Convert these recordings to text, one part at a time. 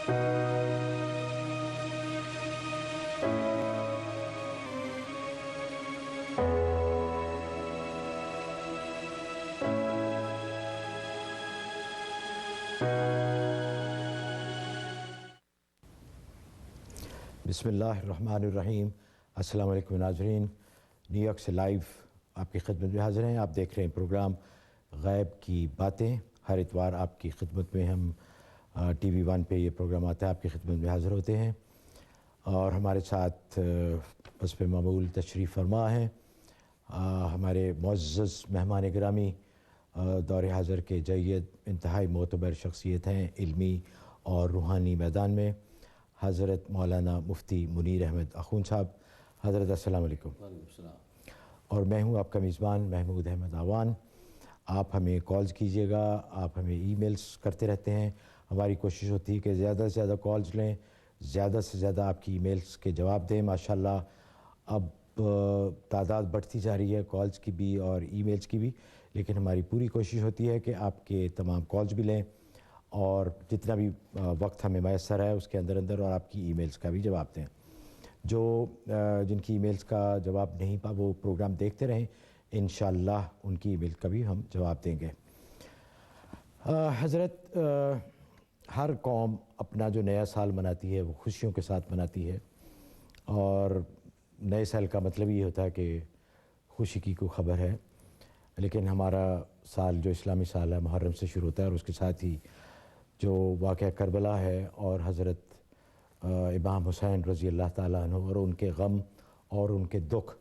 بسم اللہ الرحمن الرحیم۔ السلام علیکم ناظرین، نیو یارک سے لائیو آپ کی خدمت میں حاضر ہیں۔ آپ دیکھ رہے ہیں پروگرام غیب کی باتیں۔ ہر اتوار آپ کی خدمت میں ہم ٹی وی 1 پہ یہ پروگرام آتا ہے، آپ کی خدمت میں حاضر ہوتے ہیں، اور ہمارے ساتھ حسب معمول تشریف فرما ہیں ہمارے معزز مہمان گرامی، دور حاضر کے جید انتہائی معتبر شخصیت ہیں علمی اور روحانی میدان میں، حضرت مولانا مفتی منیر احمد اخون صاحب۔ حضرت السلام علیکم۔ وعلیکم السلام۔ اور میں ہوں آپ کا میزبان محمود احمد آوان۔ آپ ہمیں کالز کیجیے گا، آپ ہمیں ای میلز کرتے رہتے ہیں۔ ہماری کوشش ہوتی ہے کہ زیادہ سے زیادہ کالز لیں، زیادہ سے زیادہ آپ کی ای میلز کے جواب دیں۔ ماشاءاللہ اب تعداد بڑھتی جا رہی ہے کالز کی بھی اور ای میلز کی بھی، لیکن ہماری پوری کوشش ہوتی ہے کہ آپ کے تمام کالز بھی لیں اور جتنا بھی وقت ہمیں میسر ہے اس کے اندر اور آپ کی ای میلز کا بھی جواب دیں۔ جو جن کی ای میلز کا جواب نہیں پا وہ پروگرام دیکھتے رہیں، انشاءاللہ ان کی ای میل کا بھی ہم جواب دیں گے۔ حضرت، ہر قوم اپنا جو نیا سال مناتی ہے وہ خوشیوں کے ساتھ مناتی ہے، اور نئے سال کا مطلب یہ ہوتا ہے کہ خوشی کی کوئی خبر ہے، لیکن ہمارا سال جو اسلامی سال ہے محرم سے شروع ہوتا ہے، اور اس کے ساتھ ہی جو واقعہ کربلا ہے اور حضرت امام حسین رضی اللہ تعالیٰ عنہ اور ان کے غم اور ان کے دکھ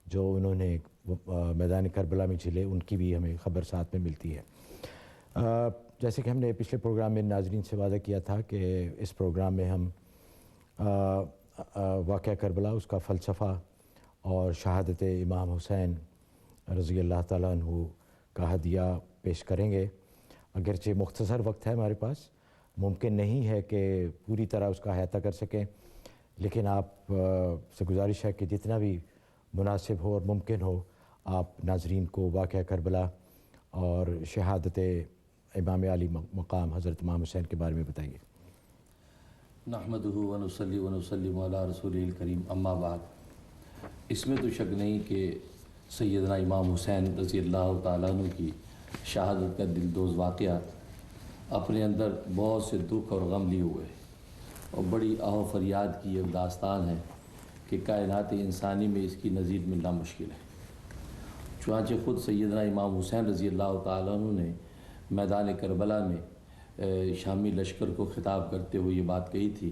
جو انہوں نے میدان کربلا میں جھیلے، ان کی بھی ہمیں خبر ساتھ میں ملتی ہے۔ جیسے کہ ہم نے پچھلے پروگرام میں ناظرین سے وعدہ کیا تھا کہ اس پروگرام میں ہم واقعہ کربلا، اس کا فلسفہ اور شہادت امام حسین رضی اللہ تعالیٰ عنہ کا ہدیہ پیش کریں گے۔ اگرچہ مختصر وقت ہے ہمارے پاس، ممکن نہیں ہے کہ پوری طرح اس کا احاطہ کر سکیں، لیکن آپ سے گزارش ہے کہ جتنا بھی مناسب ہو اور ممکن ہو آپ ناظرین کو واقعہ کربلا اور شہادت امام علی مقام حضرت امام حسین کے بارے میں بتائیے۔ نحمدہ ونصلی ونسلم علی رسولہ الکریم، اما بعد۔ اس میں تو شک نہیں کہ سیدنا امام حسین رضی اللہ تعالیٰ عنہ کی شہادت کا دلدوز واقعہ اپنے اندر بہت سے دکھ اور غم لیے ہوئے، اور بڑی آہ و فریاد کی ایک داستان ہے کہ کائنات انسانی میں اس کی نظیر ملنا مشکل ہے۔ چنانچہ خود سیدنا امام حسین رضی اللہ تعالیٰ عنہ نے میدان کربلا میں شامی لشکر کو خطاب کرتے ہوئے یہ بات کہی تھی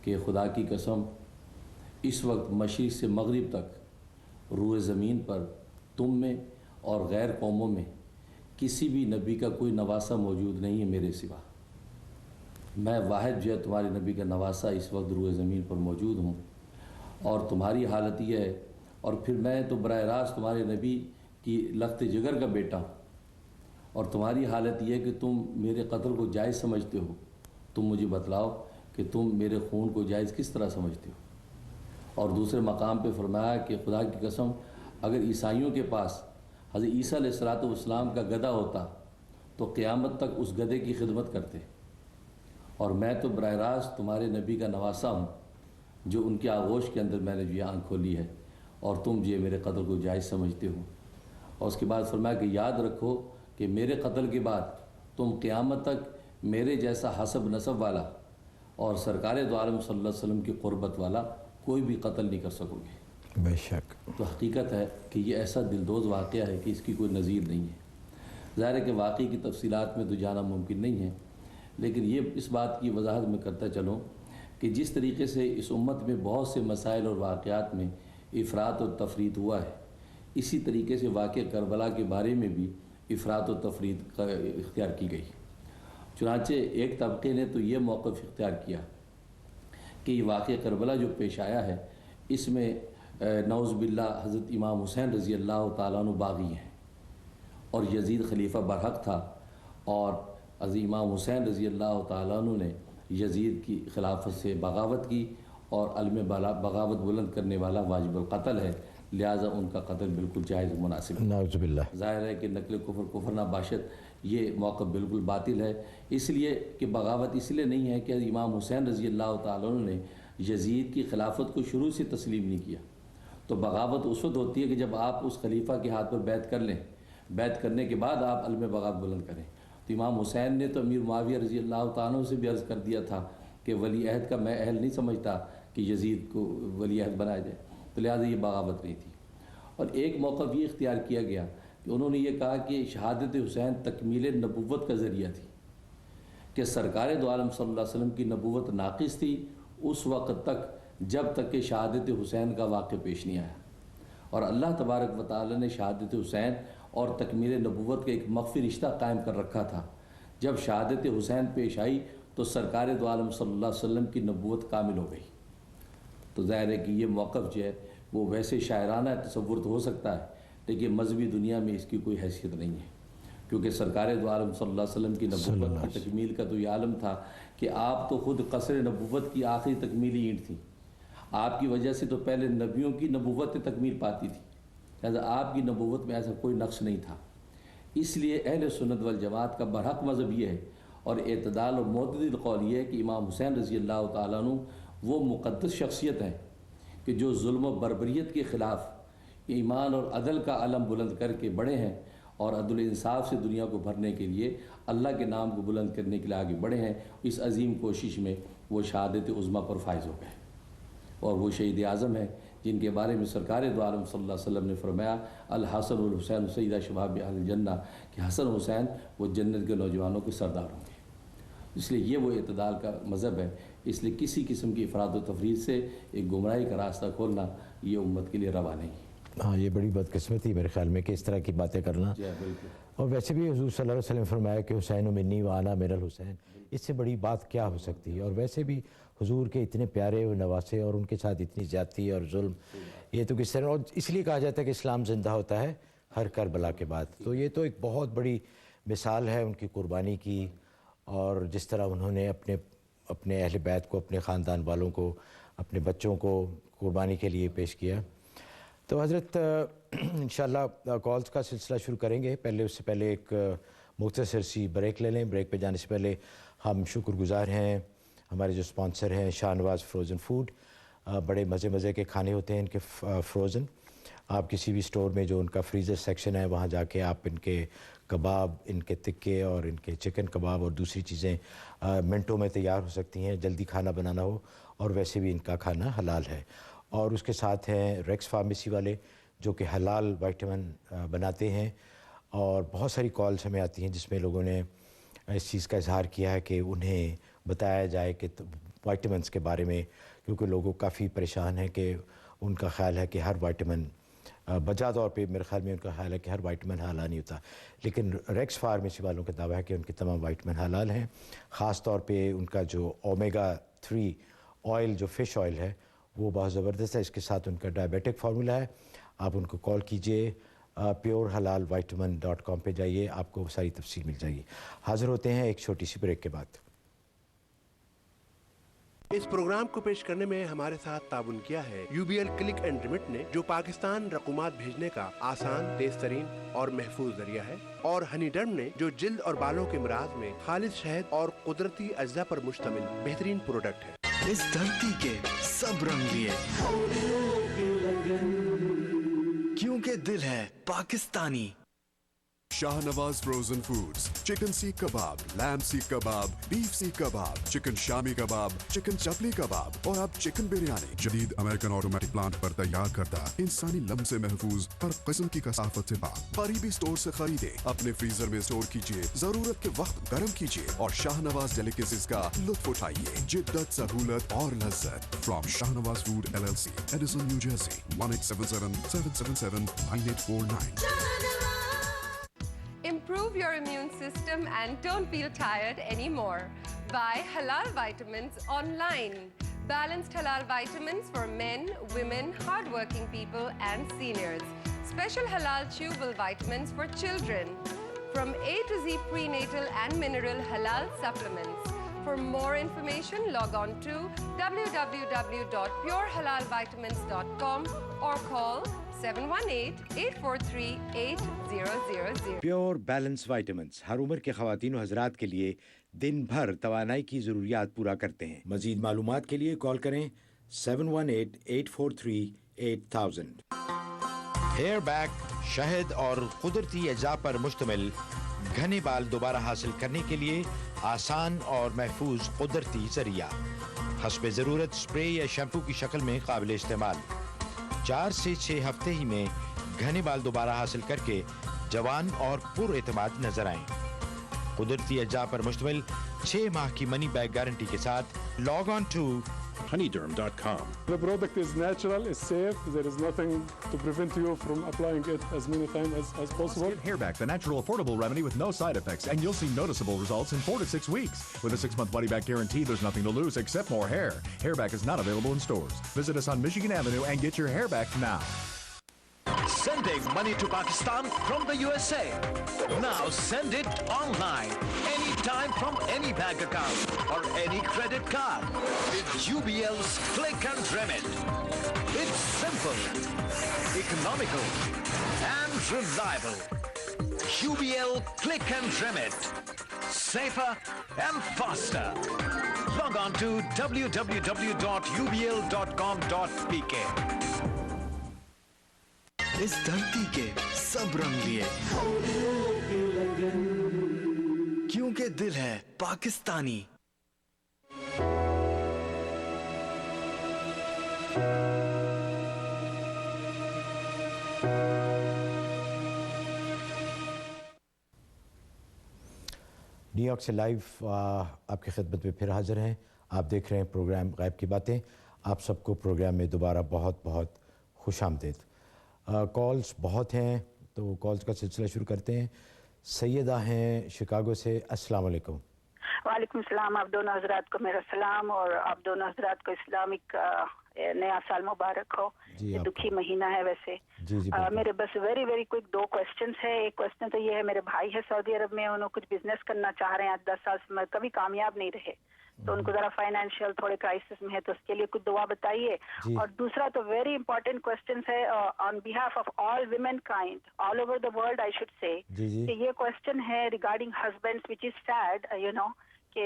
کہ خدا کی قسم، اس وقت مشرق سے مغرب تک روئے زمین پر تم میں اور غیر قوموں میں کسی بھی نبی کا کوئی نواسہ موجود نہیں ہے میرے سوا۔ میں واحد جو ہے تمہارے نبی کا نواسہ اس وقت روئے زمین پر موجود ہوں، اور تمہاری حالت یہ ہے، اور پھر میں تو براہ راست تمہارے نبی کی لخت جگر کا بیٹا ہوں، اور تمہاری حالت یہ ہے کہ تم میرے قتل کو جائز سمجھتے ہو۔ تم مجھے بتلاؤ کہ تم میرے خون کو جائز کس طرح سمجھتے ہو۔ اور دوسرے مقام پہ فرمایا کہ خدا کی قسم، اگر عیسائیوں کے پاس حضرت عیسیٰ علیہ السلام کا گدھا ہوتا تو قیامت تک اس گدھے کی خدمت کرتے، اور میں تو براہ راست تمہارے نبی کا نواسہ ہوں جو ان کے آغوش کے اندر میں نے جو آنکھ کھولی ہے، اور تم یہ میرے قتل کو جائز سمجھتے ہو۔ اور اس کے بعد فرمایا کہ یاد رکھو کہ میرے قتل کے بعد تم قیامت تک میرے جیسا حسب نسب والا اور سرکار دو عالم صلی اللہ علیہ وسلم کی قربت والا کوئی بھی قتل نہیں کر سکو گے۔ بے شک تو حقیقت ہے کہ یہ ایسا دلدوز واقعہ ہے کہ اس کی کوئی نظیر نہیں ہے۔ ظاہر ہے کہ واقعی کی تفصیلات میں تو جانا ممکن نہیں ہے، لیکن یہ اس بات کی وضاحت میں کرتا چلوں کہ جس طریقے سے اس امت میں بہت سے مسائل اور واقعات میں افراط اور تفریط ہوا ہے، اسی طریقے سے واقعہ کربلا کے بارے میں بھی افراط و تفریط اختیار کی گئی۔ چنانچہ ایک طبقے نے تو یہ موقف اختیار کیا کہ یہ واقعہ کربلا جو پیش آیا ہے، اس میں نعوذ باللہ حضرت امام حسین رضی اللہ تعالیٰ عنہ باغی ہیں، اور یزید خلیفہ برحق تھا، اور حضرت امام حسین رضی اللہ تعالیٰ عنہ نے یزید کی خلافت سے بغاوت کی، اور علم بغاوت بلند کرنے والا واجب القتل ہے، لہٰذا ان کا قتل بالکل جائز مناسب ہے۔ نعوذ باللہ۔ ظاہر ہے کہ نقل کفر نہ باشد یہ موقف بالکل باطل ہے، اس لیے کہ بغاوت اس لیے نہیں ہے کہ امام حسین رضی اللہ تعالیٰ عنہ نے یزید کی خلافت کو شروع سے تسلیم نہیں کیا. تو بغاوت اس وقت ہوتی ہے کہ جب آپ اس خلیفہ کے ہاتھ پر بیعت کر لیں، بیعت کرنے کے بعد آپ علم بغاوت بلند کریں. تو امام حسین نے تو امیر معاویہ رضی اللہ تعالیٰ عنہ سے بھی عرض کر دیا تھا کہ ولی عہد کا میں اہل نہیں سمجھتا کہ یزید کو ولی عہد بنایا جائے، تو لہٰذا یہ بغاوت نہیں تھی. اور ایک موقف یہ اختیار کیا گیا کہ انہوں نے یہ کہا کہ شہادت حسین تکمیل نبوت کا ذریعہ تھی، کہ سرکار دو عالم صلی اللہ علیہ وسلم کی نبوت ناقص تھی اس وقت تک جب تک کہ شہادت حسین کا واقعہ پیش نہیں آیا. اور اللہ تبارک و تعالی نے شہادت حسین اور تکمیل نبوت کا ایک مخفی رشتہ قائم کر رکھا تھا. جب شہادت حسین پیش آئی تو سرکار دو عالم صلی اللہ علیہ وسلم کی نبوت کامل ہو گئی. تو ظاہر ہے کہ یہ موقف جو ہے وہ ویسے شاعرانہ تصور تو ہو سکتا ہے، لیکن مذہبی دنیا میں اس کی کوئی حیثیت نہیں ہے، کیونکہ سرکار دو عالم صلی اللہ علیہ وسلم کی نبوت کی تکمیل کا تو یہ عالم تھا کہ آپ تو خود قصر نبوت کی آخری تکمیلی اینٹ تھی. آپ کی وجہ سے تو پہلے نبیوں کی نبوت تکمیل پاتی تھی، لہذا آپ کی نبوت میں ایسا کوئی نقص نہیں تھا. اس لیے اہل سنت والجماعت کا برحق مذہب یہ ہے اور اعتدال اور معتدل قول یہ ہے کہ امام حسین رضی اللہ تعالیٰ عنہ وہ مقدس شخصیت ہیں کہ جو ظلم و بربریت کے خلاف ایمان اور عدل کا علم بلند کر کے بڑھے ہیں، اور عدل انصاف سے دنیا کو بھرنے کے لیے اللہ کے نام کو بلند کرنے کے لیے آگے بڑھے ہیں. اس عظیم کوشش میں وہ شہادت عظمیٰ پر فائز ہو گئے، اور وہ شہید اعظم ہیں جن کے بارے میں سرکار دو عالم صلی اللہ علیہ وسلم نے فرمایا الحسن والحسین سیدہ شباب اہل الجنہ، کہ حسن حسین وہ جنت کے نوجوانوں کے سردار ہوں گے. اس لیے یہ وہ اعتدال کا مذہب ہے. اس لیے کسی قسم کی افراد و تفرید سے ایک گمراہی کا راستہ کھولنا یہ امت کے لیے روا نہیں. ہاں، یہ بڑی بدقسمتی میرے خیال میں کہ اس طرح کی باتیں کرنا. اور ویسے بھی حضور صلی اللہ علیہ وسلم نے فرمایا کہ حسین منی و انا من الحسین، اس سے بڑی بات کیا ہو سکتی ہے. اور ویسے بھی حضور کے اتنے پیارے و نواسے اور ان کے ساتھ اتنی زیادتی اور ظلم، یہ تو کس طرح. اور اس لیے کہا جاتا ہے کہ اسلام زندہ ہوتا ہے ہر کربلا کے بعد. تو یہ تو ایک بہت بڑی مثال ہے ان کی قربانی کی، اور جس طرح انہوں نے اپنے اہل بیت کو، اپنے خاندان والوں کو، اپنے بچوں کو قربانی کے لیے پیش کیا. تو حضرت انشاءاللہ کالز کا سلسلہ شروع کریں گے. اس سے پہلے ایک مختصر سی بریک لے لیں. بریک پہ جانے سے پہلے ہم شکر گزار ہیں ہمارے جو سپانسر ہیں شاہ نواز فروزن فوڈ. بڑے مزے کے کھانے ہوتے ہیں ان کے فروزن. آپ کسی بھی سٹور میں جو ان کا فریزر سیکشن ہے وہاں جا کے آپ ان کے کباب، ان کے تکے اور ان کے چکن کباب اور دوسری چیزیں منٹوں میں تیار ہو سکتی ہیں، جلدی کھانا بنانا ہو. اور ویسے بھی ان کا کھانا حلال ہے. اور اس کے ساتھ ہیں ریکس فارمیسی والے جو کہ حلال وائٹامن بناتے ہیں. اور بہت ساری کالز ہمیں آتی ہیں جس میں لوگوں نے اس چیز کا اظہار کیا ہے کہ انہیں بتایا جائے کہ وائٹامنس کے بارے میں، کیونکہ لوگوں کافی پریشان ہیں کہ ان کا خیال ہے کہ ہر وائٹامن بجا طور پہ، میرے خیال میں ان کا خیال ہے کہ ہر وائٹامن حلال نہیں ہوتا، لیکن ریکس فارمیسی والوں کا دعویٰ ہے کہ ان کے تمام وائٹامن حلال ہیں. خاص طور پہ ان کا جو اومیگا 3 آئل، جو فش آئل ہے، وہ بہت زبردست ہے. اس کے ساتھ ان کا ڈائبیٹک فارمولا ہے. آپ ان کو کال کیجئے، purehalalvitamin.com پہ جائیے، آپ کو ساری تفصیل مل جائے گی. حاضر ہوتے ہیں ایک چھوٹی سی بریک کے بعد. اس پروگرام کو پیش کرنے میں ہمارے ساتھ تعاون کیا ہے UBL کلک اینڈ ریمٹ نے، جو پاکستان رقومات بھیجنے کا آسان، تیز ترین اور محفوظ ذریعہ ہے، اور ہنی ڈرم نے، جو جلد اور بالوں کے امراض میں خالص شہد اور قدرتی اجزاء پر مشتمل بہترین پروڈکٹ ہے. اس دھرتی کے سب رنگ لیے، کیونکہ دل ہے Pakistani. Shah Nawaz frozen foods, chicken seekh kebab, لیم seekh kebab, beef seekh kebab, chicken شامی کباب، چکن چپلی کباب اور اب چکن بریانی. جدید امریکن آٹومیٹک پلانٹ پر تیار کردہ، انسانی لمس سے محفوظ، ہر قسم کی کثافت سے پاک. قریبی سٹور سے خریدے، اپنے فریزر میں سٹور کیجئے، ضرورت کے وقت گرم کیجئے اور شاہ نواز ڈیلیکیسیز کا لطف اٹھائیے. جدت، سہولت اور لذت. From Shah Nawaz food LLC، Edison New Jersey. 1877-777-9849. Improve your immune system and don't feel tired anymore. Buy Halal Vitamins online. Balanced Halal Vitamins for men, women, hardworking people and seniors. Special Halal chewable vitamins for children. From A to Z prenatal and mineral Halal supplements. For more information, log on to www.purehalalvitamins.com or call 718-843-8000. Pure balance vitamins ہر عمر کے خواتین و حضرات کے لیے دن بھر توانائی کی ضروریات پورا کرتے ہیں. مزید معلومات کے لیے کال کریں 718-843-8000. ہیئر بیک شہد اور قدرتی اجزاء پر مشتمل گھنے بال دوبارہ حاصل کرنے کے لیے آسان اور محفوظ قدرتی ذریعہ. حسب ضرورت اسپرے یا شیمپو کی شکل میں قابل استعمال. 4 سے 6 ہفتے ہی میں گھنے بال دوبارہ حاصل کر کے جوان اور پر اعتماد نظر آئیں. قدرتی اجزاء پر مشتمل 6 ماہ کی منی بیک گارنٹی کے ساتھ log on to honeyderm.com. The product is natural, it's safe, there is nothing to prevent you from applying it as many times as possible. Get Hairback, the natural affordable remedy with no side effects, and you'll see noticeable results in 4 to 6 weeks. With a 6-month money-back guarantee, there's nothing to lose except more hair. Hairback is not available in stores. Visit us on Michigan Avenue and get your hair back now. Sending money to Pakistan from the USA. Now send it online, anytime from any bank account or any credit card with UBL's Click and Remit. It's simple, economical and reliable. UBL Click and Remit. Safer and faster. Log on to www.ubl.com.pk. اس دھرتی کے سب رنگ لیے کیونکہ دل ہے Pakistani. New York سے live آپ کی خدمت میں پھر حاضر ہیں. آپ دیکھ رہے ہیں پروگرام غیب کی باتیں. آپ سب کو پروگرام میں دوبارہ بہت بہت خوش آمدید. کالز بہت ہیں تو کالز کا سلسلہ شروع کرتے ہیں. سیدہ ہیں شکاگو سے. السلام علیکم. وعلیکم السلام. آپ دونوں حضرات کو میرا سلام اور آپ دونوں حضرات کو اسلامک نیا سال مبارک ہو. یہ دکھی مہینہ ہے ویسے. میرے بس ویری کوئک 2 کوسچنس ہے. ایک کوسچن تو یہ ہے, میرے بھائی ہے سعودی عرب میں, انہوں کچھ بزنس کرنا چاہ رہے ہیں 10 سال سے, کبھی کامیاب نہیں رہے, تو ان کو ذرا فائنینشیل تھوڑے کرائسس میں ہے, تو اس کے لیے کچھ دعا بتائیے. اور دوسرا تو ویری امپورٹنٹ کوسچن ہے on behalf of all women kind all over the world I should say, کہ یہ کوسچن ہے regarding husbands which is said کہ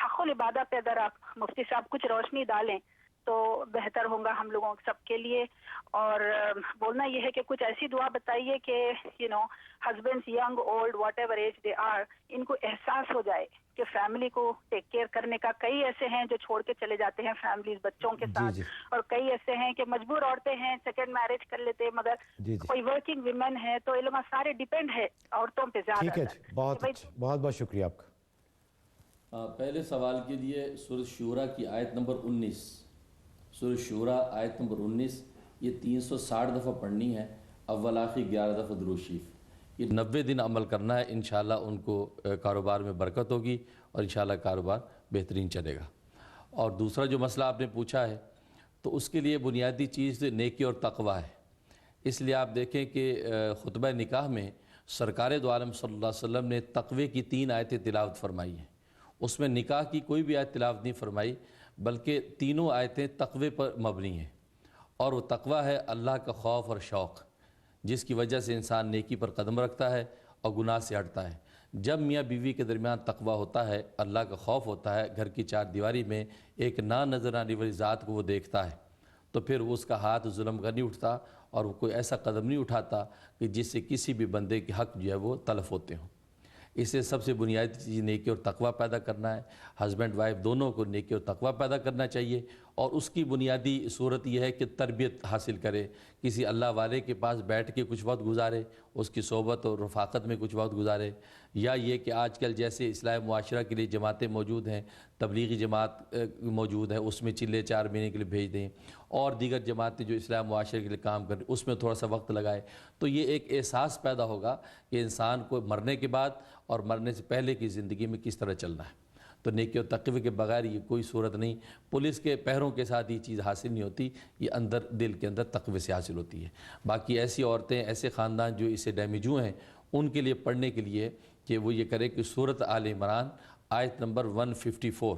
حق العبادہ پہ اگر آپ مفتی صاحب کچھ روشنی ڈالیں تو بہتر ہوگا ہم لوگوں سب کے لیے. اور بولنا یہ ہے کہ کچھ ایسی دعا بتائیے کہ husbands young old whatever age they are, ان کو احساس ہو جائے کہ فیملی کو ٹیک کیئر کرنے کا. کئی ایسے ہیں جو چھوڑ کے چلے جاتے ہیں فیملیز بچوں کے ساتھ, اور کئی ایسے ہیں کہ مجبور عورتیں ہیں سیکنڈ میرج کر لیتے, مگر کوئی ورکنگ ویمن ہے, تو یہ لوگ سارے ڈیپینڈ ہے عورتوں پہ زیادہ. بہت بہت شکریہ آپ کا. پہلے سوال کے لیے سورۃ شورا کی آیت نمبر 19, سورۃ شورا آیت نمبر 19, یہ 360 دفعہ پڑھنی ہے, اول آخر 11 دفعہ درود شریف. یہ 90 دن عمل کرنا ہے. انشاءاللہ ان کو کاروبار میں برکت ہوگی اور انشاءاللہ کاروبار بہترین چلے گا. اور دوسرا جو مسئلہ آپ نے پوچھا ہے, تو اس کے لیے بنیادی چیز نیکی اور تقوی ہے. اس لیے آپ دیکھیں کہ خطبہ نکاح میں سرکار دو عالم صلی اللہ علیہ وسلم نے تقوی کی 3 آیتیں تلاوت فرمائی ہیں. اس میں نکاح کی کوئی بھی آیت تلاوت نہیں فرمائی, بلکہ تینوں آیتیں تقوی پر مبنی ہیں. اور وہ تقوی ہے اللہ کا خوف اور شوق, جس کی وجہ سے انسان نیکی پر قدم رکھتا ہے اور گناہ سے ہٹتا ہے. جب میاں بیوی کے درمیان تقوی ہوتا ہے, اللہ کا خوف ہوتا ہے, گھر کی 4 دیواری میں ایک نہ نظر آنے والی ذات کو وہ دیکھتا ہے, تو پھر وہ اس کا ہاتھ ظلم کا نہیں اٹھتا اور وہ کوئی ایسا قدم نہیں اٹھاتا کہ جس سے کسی بھی بندے کے حق جو ہے وہ تلف ہوتے ہوں. اس سے سب سے بنیادی چیز نیکی اور تقوی پیدا کرنا ہے. ہسبینڈ وائف دونوں کو نیکی اور تقوی پیدا کرنا چاہیے, اور اس کی بنیادی صورت یہ ہے کہ تربیت حاصل کرے. کسی اللہ والے کے پاس بیٹھ کے کچھ وقت گزارے, اس کی صحبت اور رفاقت میں کچھ وقت گزارے, یا یہ کہ آج کل جیسے اصلاح معاشرہ کے لیے جماعتیں موجود ہیں, تبلیغی جماعت موجود ہے, اس میں چلے 4 مہینے کے لیے بھیج دیں, اور دیگر جماعتیں جو اصلاح معاشرے کے لیے کام کر رہی اس میں تھوڑا سا وقت لگائے. تو یہ ایک احساس پیدا ہوگا کہ انسان کو مرنے کے بعد اور مرنے سے پہلے کی زندگی میں کس طرح چلنا ہے. تو نیکی و تقوی کے بغیر یہ کوئی صورت نہیں. پولیس کے پہروں کے ساتھ یہ چیز حاصل نہیں ہوتی, یہ اندر دل کے اندر تقوی سے حاصل ہوتی ہے. باقی ایسی عورتیں, ایسے خاندان جو اسے ڈیمیجو ہیں, ان کے لیے پڑھنے کے لیے کہ وہ یہ کرے کہ سورۃ آل عمران آیت نمبر 154,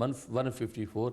154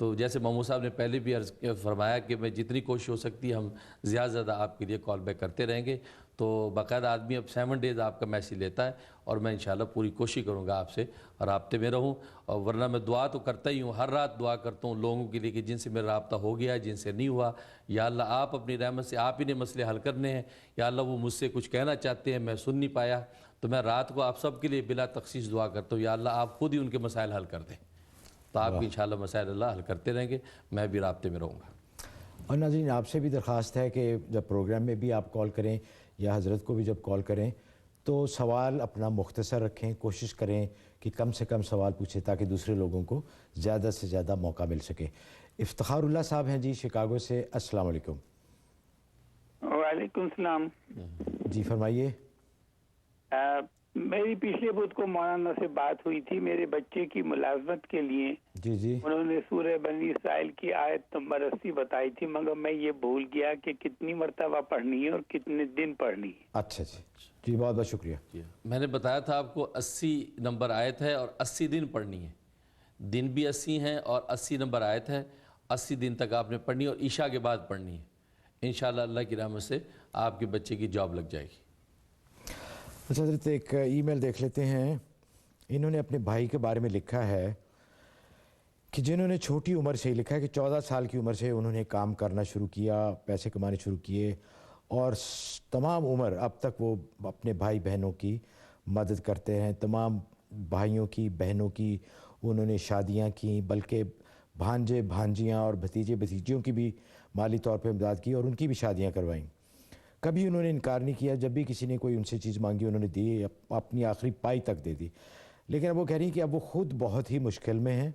تو جیسے محمود صاحب نے پہلے بھی عرض فرمایا کہ میں جتنی کوشش ہو سکتی ہے ہم زیادہ زیادہ آپ کے لیے کال بیک کرتے رہیں گے. تو باقاعدہ آدمی اب 7 ڈیز آپ کا میسیج لیتا ہے اور میں انشاءاللہ پوری کوشش کروں گا آپ سے رابطے میں رہوں. اور ورنہ میں دعا تو کرتا ہی ہوں, ہر رات دعا کرتا ہوں لوگوں کے لیے کہ جن سے میرا رابطہ ہو گیا ہے, جن سے نہیں ہوا, یا اللہ آپ اپنی رحمت سے آپ ہی نے مسئلے حل کرنے ہیں. یا اللہ وہ مجھ سے کچھ کہنا چاہتے ہیں میں سن نہیں پایا, تو میں رات کو آپ سب کے لیے بلا تخصیص دعا کرتا ہوں یا اللہ آپ خود ہی ان کے مسائل حل کر دیں. تو آپ کی انشاءاللہ مسائل اللہ حل کرتے رہیں گے, میں بھی رابطے میں رہوں گا. اور ناظرین آپ سے بھی درخواست ہے کہ جب پروگرام میں بھی آپ کال کریں یا حضرت کو بھی جب کال کریں تو سوال اپنا مختصر رکھیں, کوشش کریں کہ کم سے کم سوال پوچھیں تاکہ دوسرے لوگوں کو زیادہ سے زیادہ موقع مل سکے. افتخار اللہ صاحب ہیں جی شکاگو سے, السلام علیکم. وعلیکم السلام. جی فرمائیے. میری پچھلے بدھ کو مولانا سے بات ہوئی تھی میرے بچے کی ملازمت کے لیے. جی جی. انہوں نے سورہ بنی اسرائیل کی آیت نمبر 80 بتائی تھی, مگر میں یہ بھول گیا کہ کتنی مرتبہ پڑھنی ہے اور کتنے دن پڑھنی ہے. اچھا جی جی, بہت بہت شکریہ. میں نے بتایا تھا آپ کو 80 نمبر آیت ہے اور 80 دن پڑھنی ہے. دن بھی 80 ہیں اور 80 نمبر آیت ہے. 80 دن تک آپ نے پڑھنی اور عشاء کے بعد پڑھنی ہے. انشاءاللہ اللہ کی رحمت سے آپ کے بچے کی جاب لگ جائے گی. اچھا حضرت ایک ای میل دیکھ لیتے ہیں. انہوں نے اپنے بھائی کے بارے میں لکھا ہے کہ جنہوں نے چھوٹی عمر سے ہی لکھا ہے کہ 14 سال کی عمر سے انہوں نے کام کرنا شروع کیا, پیسے کمانے شروع کیے اور تمام عمر اب تک وہ اپنے بھائی بہنوں کی مدد کرتے ہیں. تمام بھائیوں کی بہنوں کی انہوں نے شادیاں کیں, بلکہ بھانجے بھانجیاں اور بھتیجے بھتیجیوں کی بھی مالی طور پہ امداد کی اور ان کی بھی شادیاں کروائیں. کبھی انہوں نے انکار نہیں کیا. جب بھی کسی نے کوئی ان سے چیز مانگی انہوں نے دی, اپنی آخری پائی تک دے دی. لیکن اب وہ کہہ رہی ہیں کہ اب وہ خود بہت ہی مشکل میں ہیں,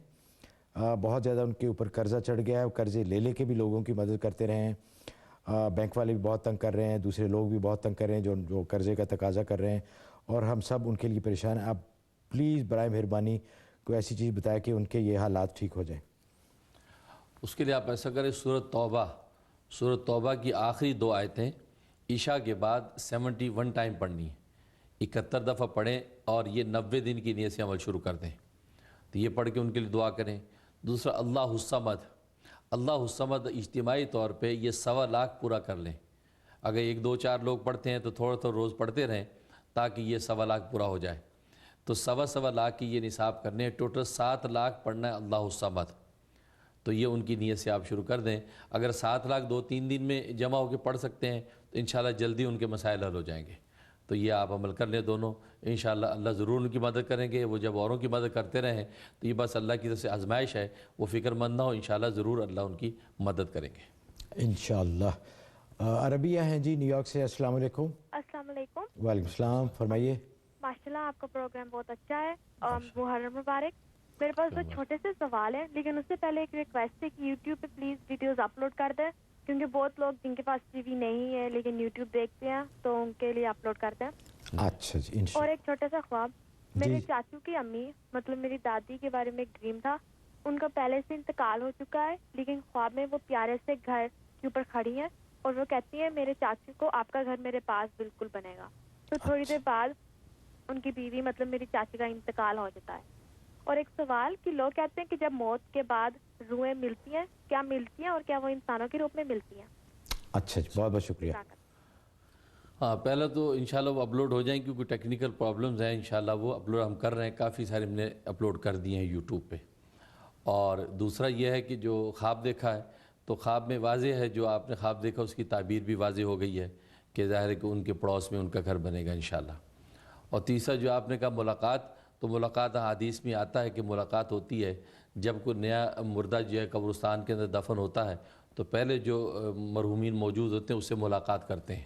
بہت زیادہ ان کے اوپر قرضہ چڑھ گیا ہے. قرضے لے لے کے بھی لوگوں کی مدد کرتے رہے ہیں. بینک والے بھی بہت تنگ کر رہے ہیں, دوسرے لوگ بھی بہت تنگ کر رہے ہیں جو قرضے کا تقاضا کر رہے ہیں, اور ہم سب ان کے لیے پریشان ہیں. آپ پلیز برائے مہربانی کوئی ایسی چیز بتائیں کہ ان کے یہ حالات ٹھیک ہو جائیں. اس کے لیے آپ ایسا کریں, سورۃ توبہ کی آخری 2 آیتیں عشاء کے بعد 71 ٹائم پڑھنی ہے. 71 دفعہ پڑھیں اور یہ 90 دن کی نیت سے عمل شروع کر دیں. تو یہ پڑھ کے ان کے لیے دعا کریں. دوسرا اللہ الصمد, اللہ الصمد اجتماعی طور پہ یہ 1.25 لاکھ پورا کر لیں. اگر 1 2 4 لوگ پڑھتے ہیں تو تھوڑا تھوڑا روز پڑھتے رہیں تاکہ یہ 1.25 لاکھ پورا ہو جائے. تو 1.25 لاکھ کی یہ نصاب کرنے ہیں. ٹوٹل 7 لاکھ پڑھنا ہے اللہ الصمد. تو یہ ان کی نیت سے آپ شروع کر دیں. اگر 7 لاکھ 2-3 دن میں جمع ہو کے پڑھ سکتے ہیں تو انشاءاللہ جلدی ان کے مسائل حل ہو جائیں گے. تو یہ آپ عمل کر لیں دونوں, انشاءاللہ اللہ ضرور ان کی مدد کریں گے. وہ جب اوروں کی مدد کرتے رہیں تو یہ بس اللہ کی طرف سے آزمائش ہے, وہ فکر مند نہ ہو, انشاءاللہ ضرور اللہ ان کی مدد کریں گے انشاءاللہ. عربیہ ہیں جی نیو یارک سے, السلام علیکم. السلام علیکم. وعلیکم السلام, فرمائیے. ماشاءاللہ آپ کا پروگرام بہت اچھا ہے اور محرم مبارک. میرے پاس 2 چھوٹے سے سوال ہیں, لیکن اس سے پہلے ایک ریکویسٹ ہے کہ یوٹیوب پہ پلیز ویڈیوز اپلوڈ کر دیں, کیونکہ بہت لوگ جن کے پاس ٹی وی نہیں ہے لیکن یوٹیوب دیکھتے ہیں تو ان کے لیے اپلوڈ کر دیں. اچھا جی. اور ایک چھوٹا سا خواب, میرے چاچو کی امی مطلب میری دادی کے بارے میں ایک ڈریم تھا. ان کا پہلے سے انتقال ہو چکا ہے, لیکن خواب میں وہ پیارے سے گھر کے اوپر کھڑی ہیں اور وہ کہتی ہیں میرے چاچو کو آپ کا گھر میرے پاس بالکل بنے گا. تو تھوڑی دیر بعد ان کی بیوی مطلب میری چاچی کا انتقال ہو جاتا ہے. اور ایک سوال کہ لوگ کہتے ہیں کہ جب موت کے بعد روحیں ملتی ہیں, کیا ملتی ہیں اور کیا وہ انسانوں کے روپ میں ملتی ہیں؟ اچھا جی, بہت بہت شکریہ. ہاں پہلا تو انشاءاللہ وہ اپلوڈ ہو جائیں کیونکہ ٹیکنیکل پرابلمز ہیں. انشاءاللہ وہ اپلوڈ ہم کر رہے ہیں, کافی سارے ہم نے اپلوڈ کر دیے ہیں یوٹیوب پہ. اور دوسرا یہ ہے کہ جو خواب دیکھا ہے تو خواب میں واضح ہے, جو آپ نے خواب دیکھا اس کی تعبیر بھی واضح ہو گئی ہے کہ ظاہر ہے کہ ان کے پڑوس میں ان کا گھر بنے گا انشاءاللہ. اور تیسرا جو آپ نے کہا ملاقات, تو ملاقات حدیث میں آتا ہے کہ ملاقات ہوتی ہے جب کوئی نیا مردہ جو ہے قبرستان کے اندر دفن ہوتا ہے تو پہلے جو مرحومین موجود ہوتے ہیں اس سے ملاقات کرتے ہیں,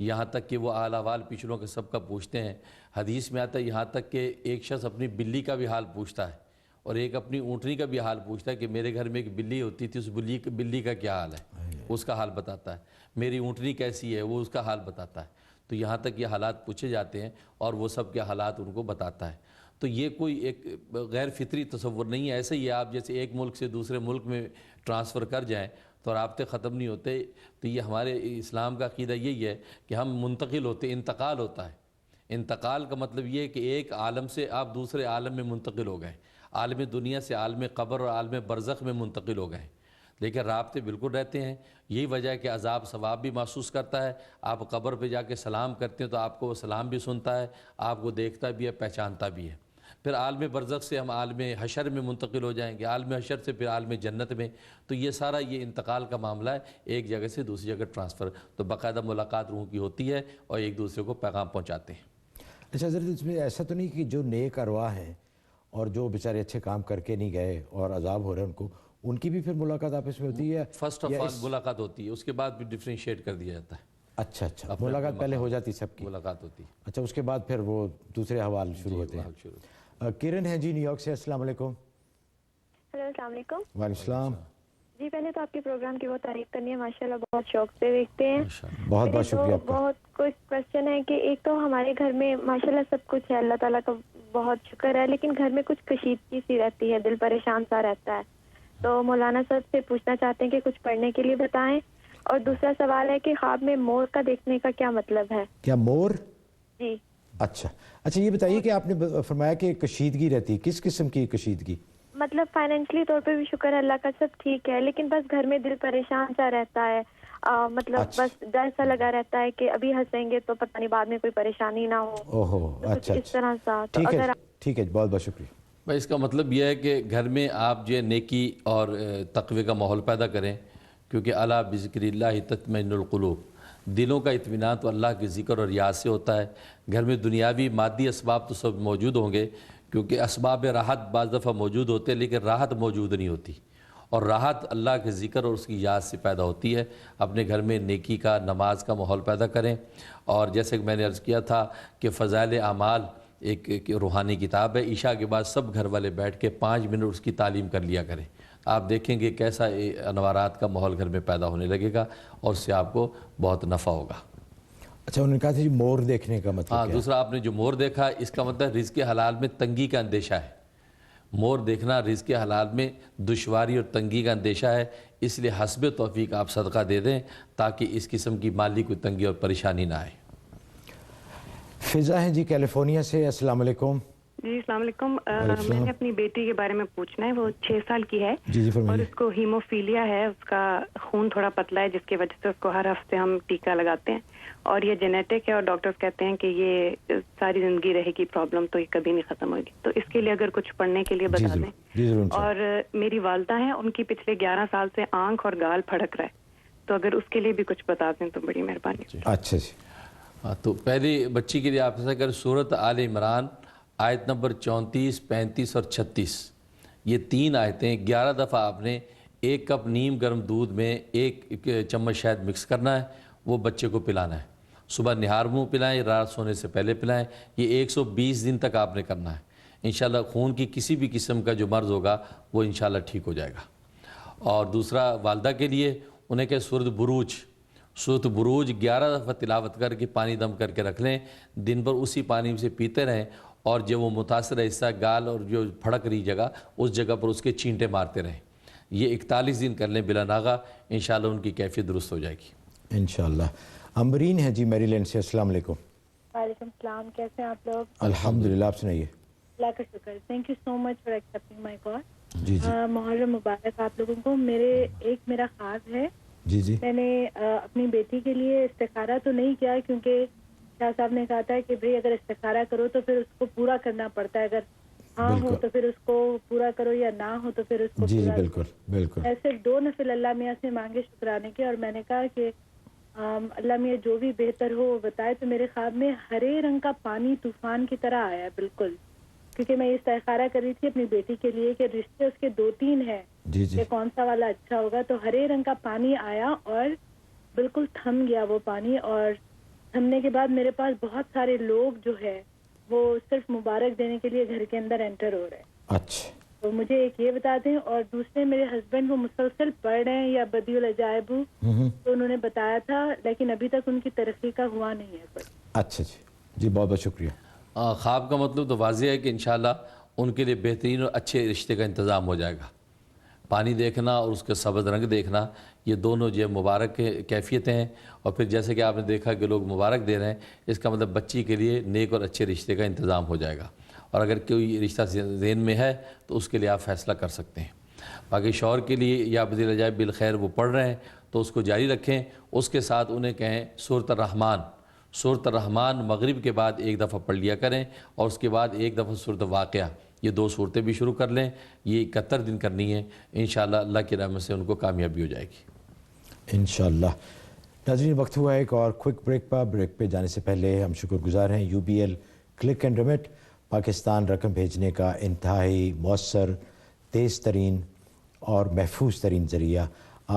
یہاں تک کہ وہ حال احوال پچھلوں کے سب کا پوچھتے ہیں. حدیث میں آتا ہے یہاں تک کہ ایک شخص اپنی بلی کا بھی حال پوچھتا ہے اور ایک اپنی اونٹنی کا بھی حال پوچھتا ہے کہ میرے گھر میں ایک بلی ہوتی تھی, اس بلی کا کیا حال ہے, اس کا حال بتاتا ہے. میری اونٹنی کیسی ہے, وہ اس کا حال بتاتا ہے. تو یہاں تک یہ حالات پوچھے جاتے ہیں اور وہ سب کے حالات ان کو بتاتا ہے. تو یہ کوئی ایک غیر فطری تصور نہیں ہے. ایسے ہی آپ جیسے ایک ملک سے دوسرے ملک میں ٹرانسفر کر جائیں تو رابطے ختم نہیں ہوتے. تو یہ ہمارے اسلام کا عقیدہ یہی ہے کہ ہم منتقل ہوتے, انتقال ہوتا ہے. انتقال کا مطلب یہ ہے کہ ایک عالم سے آپ دوسرے عالم میں منتقل ہو گئے. عالم دنیا سے عالم قبر اور عالم برزخ میں منتقل ہو گئے ہیں، لیکن رابطے بالکل رہتے ہیں. یہی وجہ ہے کہ عذاب ثواب بھی محسوس کرتا ہے. آپ قبر پہ جا کے سلام کرتے ہیں تو آپ کو وہ سلام بھی سنتا ہے، آپ کو دیکھتا بھی ہے، پہچانتا بھی ہے. پھر عالم برزخ سے ہم عالم حشر میں منتقل ہو جائیں گے، عالم حشر سے پھر عالم جنت میں. تو یہ سارا یہ انتقال کا معاملہ ہے، ایک جگہ سے دوسری جگہ ٹرانسفر. تو باقاعدہ ملاقات روح کی ہوتی ہے اور ایک دوسرے کو پیغام پہنچاتے ہیں. اچھا حضرت، اس میں ایسا تو نہیں کہ جو نیک ارواح ہیں اور جو بیچارے اچھے کام کر کے نہیں گئے اور عذاب ہو رہے ہیں ان کی بھی پھر ملاقات آپس میں ہوتی ہے؟ فرسٹ آف آل ملاقات ہوتی ہے، اس کے بعد بھی ڈفرینشیٹ کر دیا جاتا ہے. اچھا اچھا، ملاقات پہلے ہو جاتی سب کی ملاقات ہوتی ہے. اچھا، اس کے بعد پھر وہ دوسرے حوال شروع ہوتے ہیں. کرن ہیں جی نیو یارک سے، السلام علیکم. ہیلو، السلام علیکم. وعلیکم السلام. جی پہلے تو آپ کے پروگرام کی بہت تعریف کرنی ہے، ماشاءاللہ بہت شوق سے دیکھتے ہیں. بہت بہت شکریہ آپ کا. بہت کچھ کوشچن ہے کہ ایک تو ہمارے گھر میں ماشاءاللہ سب کچھ ہے، اللہ تعالیٰ کا بہت شکر ہے، لیکن گھر میں کچھ کشیدگی سی رہتی ہے، دل پریشان سا رہتا ہے. تو مولانا صاحب سے پوچھنا چاہتے ہیں کہ کچھ پڑھنے کے لیے بتائیں. اور دوسرا سوال ہے کہ خواب میں مور کا دیکھنے کا کیا مطلب ہے؟ کیا مور؟ جی. اچھا اچھا، یہ بتائیے کہ آپ نے فرمایا کہ کشیدگی رہتی ہے، کس قسم کی کشیدگی؟ مطلب فائنینشلی طور پہ بھی شکر ہے اللہ کا، سب ٹھیک ہے، لیکن بس گھر میں دل پریشان سا رہتا ہے. مطلب بس ڈر سا لگا رہتا ہے کہ ابھی ہنسیں گے تو پتہ نہیں بعد میں کوئی پریشانی نہ ہو. اوہو، اچھا اس طرح سا. ٹھیک ہے، بہت بہت شکریہ. بھائی اس کا مطلب یہ ہے کہ گھر میں آپ جو نیکی اور تقوی کا ماحول پیدا کریں، کیونکہ الا بذکر اللہ تطمئن القلوب. دلوں کا اطمینان تو اللہ کے ذکر اور یاد سے ہوتا ہے. گھر میں دنیاوی مادی اسباب تو سب موجود ہوں گے، کیونکہ اسباب راحت بعض دفعہ موجود ہوتے ہیں لیکن راحت موجود نہیں ہوتی، اور راحت اللہ کے ذکر اور اس کی یاد سے پیدا ہوتی ہے. اپنے گھر میں نیکی کا، نماز کا ماحول پیدا کریں. اور جیسے کہ میں نے عرض کیا تھا کہ فضائل اعمال ایک روحانی کتاب ہے، عشاء کے بعد سب گھر والے بیٹھ کے 5 منٹ اس کی تعلیم کر لیا کریں. آپ دیکھیں گے کیسا انوارات کا ماحول گھر میں پیدا ہونے لگے گا اور اس سے آپ کو بہت نفع ہوگا. اچھا، انہوں نے کہا تھا جی مور دیکھنے کا مطلب ہاں، دوسرا آپ نے جو مور دیکھا اس کا مطلب رزق حلال میں تنگی کا اندیشہ ہے. مور دیکھنا رزق حلال میں دشواری اور تنگی کا اندیشہ ہے، اس لیے حسب توفیق آپ صدقہ دے دیں تاکہ اس قسم کی مالی کوئی تنگی اور پریشانی نہ آئے. فضا ہیں جی کیلیفورنیا سے، السلام علیکم. جی السلام علیکم. میں نے اپنی بیٹی کے بارے میں پوچھنا ہے. وہ 6 سال کی ہے اور اس کو ہیموفیلیا ہے، اس کا خون تھوڑا پتلا ہے جس کی وجہ سے اس کو ہر ہفتے ہم ٹیکا لگاتے ہیں، اور یہ جینیٹک ہے اور ڈاکٹرز کہتے ہیں کہ یہ ساری زندگی رہے گی پرابلم، تو یہ کبھی نہیں ختم ہوگی. تو اس کے لیے اگر کچھ پڑھنے کے لیے بتا دیں. اور میری والدہ ہیں، ان کی پچھلے 11 سال سے آنکھ اور گال پھڑک رہا ہے، تو اگر اس کے لیے بھی کچھ بتا دیں تو بڑی مہربانی. اچھا جی. تو پہلی بچی کے لیے آپ ایسا کر سورۃ آل عمران آیت نمبر 34، 35 اور 36، یہ 3 آیتیں 11 دفعہ آپ نے 1 کپ نیم گرم دودھ میں 1 چمچ شہد مکس کرنا ہے، وہ بچے کو پلانا ہے. صبح نہار منہ پلائیں، رات سونے سے پہلے پلائیں. یہ 120 دن تک آپ نے کرنا ہے. انشاءاللہ خون کی کسی بھی قسم کا جو مرض ہوگا وہ انشاءاللہ ٹھیک ہو جائے گا. اور دوسرا والدہ کے لیے انہیں کہ سورۃ بروج 11 دفعہ تلاوت کر کے پانی دم کر کے رکھ لیں، دن بھر اسی پانی سے پیتے رہیں، اور جب وہ متاثرہ حصہ گال اور جو پھڑک رہی جگہ اس جگہ پر اس کے چینٹے مارتے رہیں. یہ 41 دن کر لیں بلا ناغہ، انشاءاللہ ان کی کیفیت درست ہو جائے گی انشاءاللہ. امبرین ہے جی میری لینڈ سے، السلام علیکم. وعلیکم السلام، کیسے ہیں آپ لوگ؟ الحمدللہ، آپ سنائیے. اللہ کا شکر. Thank you so much for accepting my call. جی جی. محرم مبارک آپ لوگوں کو. میرا خواہش ہے، جی جی، میں نے اپنی بیٹی کے لیے استخارہ تو نہیں کیا، کیونکہ شاہ صاحب نے کہا تھا کہ بھئی اگر استخارہ کرو تو پھر اس کو پورا کرنا پڑتا ہے، اگر ہاں ہو تو پھر اس کو پورا کرو یا نہ ہو تو پھر اس کو جی پورا. بالکل بالکل. میں صرف 2 نفل اللہ میاں سے مانگے شکرانے کے، اور میں نے کہا کہ اللہ میاں جو بھی بہتر ہو وہ بتائے. تو میرے خواب میں ہرے رنگ کا پانی طوفان کی طرح آیا بالکل، کیونکہ میں یہ استخارہ کر رہی تھی اپنی بیٹی کے لیے کہ رشتے اس کے 2-3 ہیں کہ کون سا والا اچھا ہوگا. تو ہرے رنگ کا پانی آیا اور بالکل تھم گیا وہ پانی، اور تھمنے کے بعد میرے پاس بہت سارے لوگ جو ہے وہ صرف مبارک دینے کے لیے گھر کے اندر انٹر ہو رہے ہیں. اچھا، تو مجھے ایک یہ بتا دیں. اور دوسرے میرے ہسبینڈ وہ مسلسل پڑھ رہے ہیں یا بدیع العجائب، تو انہوں نے بتایا تھا لیکن ابھی تک ان کی ترقی کا ہوا نہیں ہے. اچھا جی جی، بہت بہت شکریہ. خواب کا مطلب تو واضح ہے کہ انشاءاللہ ان کے لیے بہترین اور اچھے رشتے کا انتظام ہو جائے گا. پانی دیکھنا اور اس کے سبز رنگ دیکھنا، یہ دونوں جو مبارک کیفیتیں ہیں. اور پھر جیسے کہ آپ نے دیکھا کہ لوگ مبارک دے رہے ہیں، اس کا مطلب بچی کے لیے نیک اور اچھے رشتے کا انتظام ہو جائے گا. اور اگر کوئی رشتہ ذہن میں ہے تو اس کے لیے آپ فیصلہ کر سکتے ہیں. باقی شوہر کے لیے یا بدل عجائب بالخیر وہ پڑھ رہے ہیں تو اس کو جاری رکھیں. اس کے ساتھ انہیں کہیں سورۃ الرحمن مغرب کے بعد ایک دفعہ پڑھ لیا کریں اور اس کے بعد ایک دفعہ سورۃ واقعہ. یہ 2 صورتیں بھی شروع کر لیں. یہ 71 دن کرنی ہے. انشاءاللہ اللہ کی رحمت سے ان کو کامیابی ہو جائے گی انشاءاللہ. ناظرین وقت ہوا ایک اور کوئک بریک پہ جانے سے پہلے ہم شکر گزار ہیں UBL click and remit Pakistan رقم بھیجنے کا انتہائی مؤثر، تیز ترین اور محفوظ ترین ذریعہ.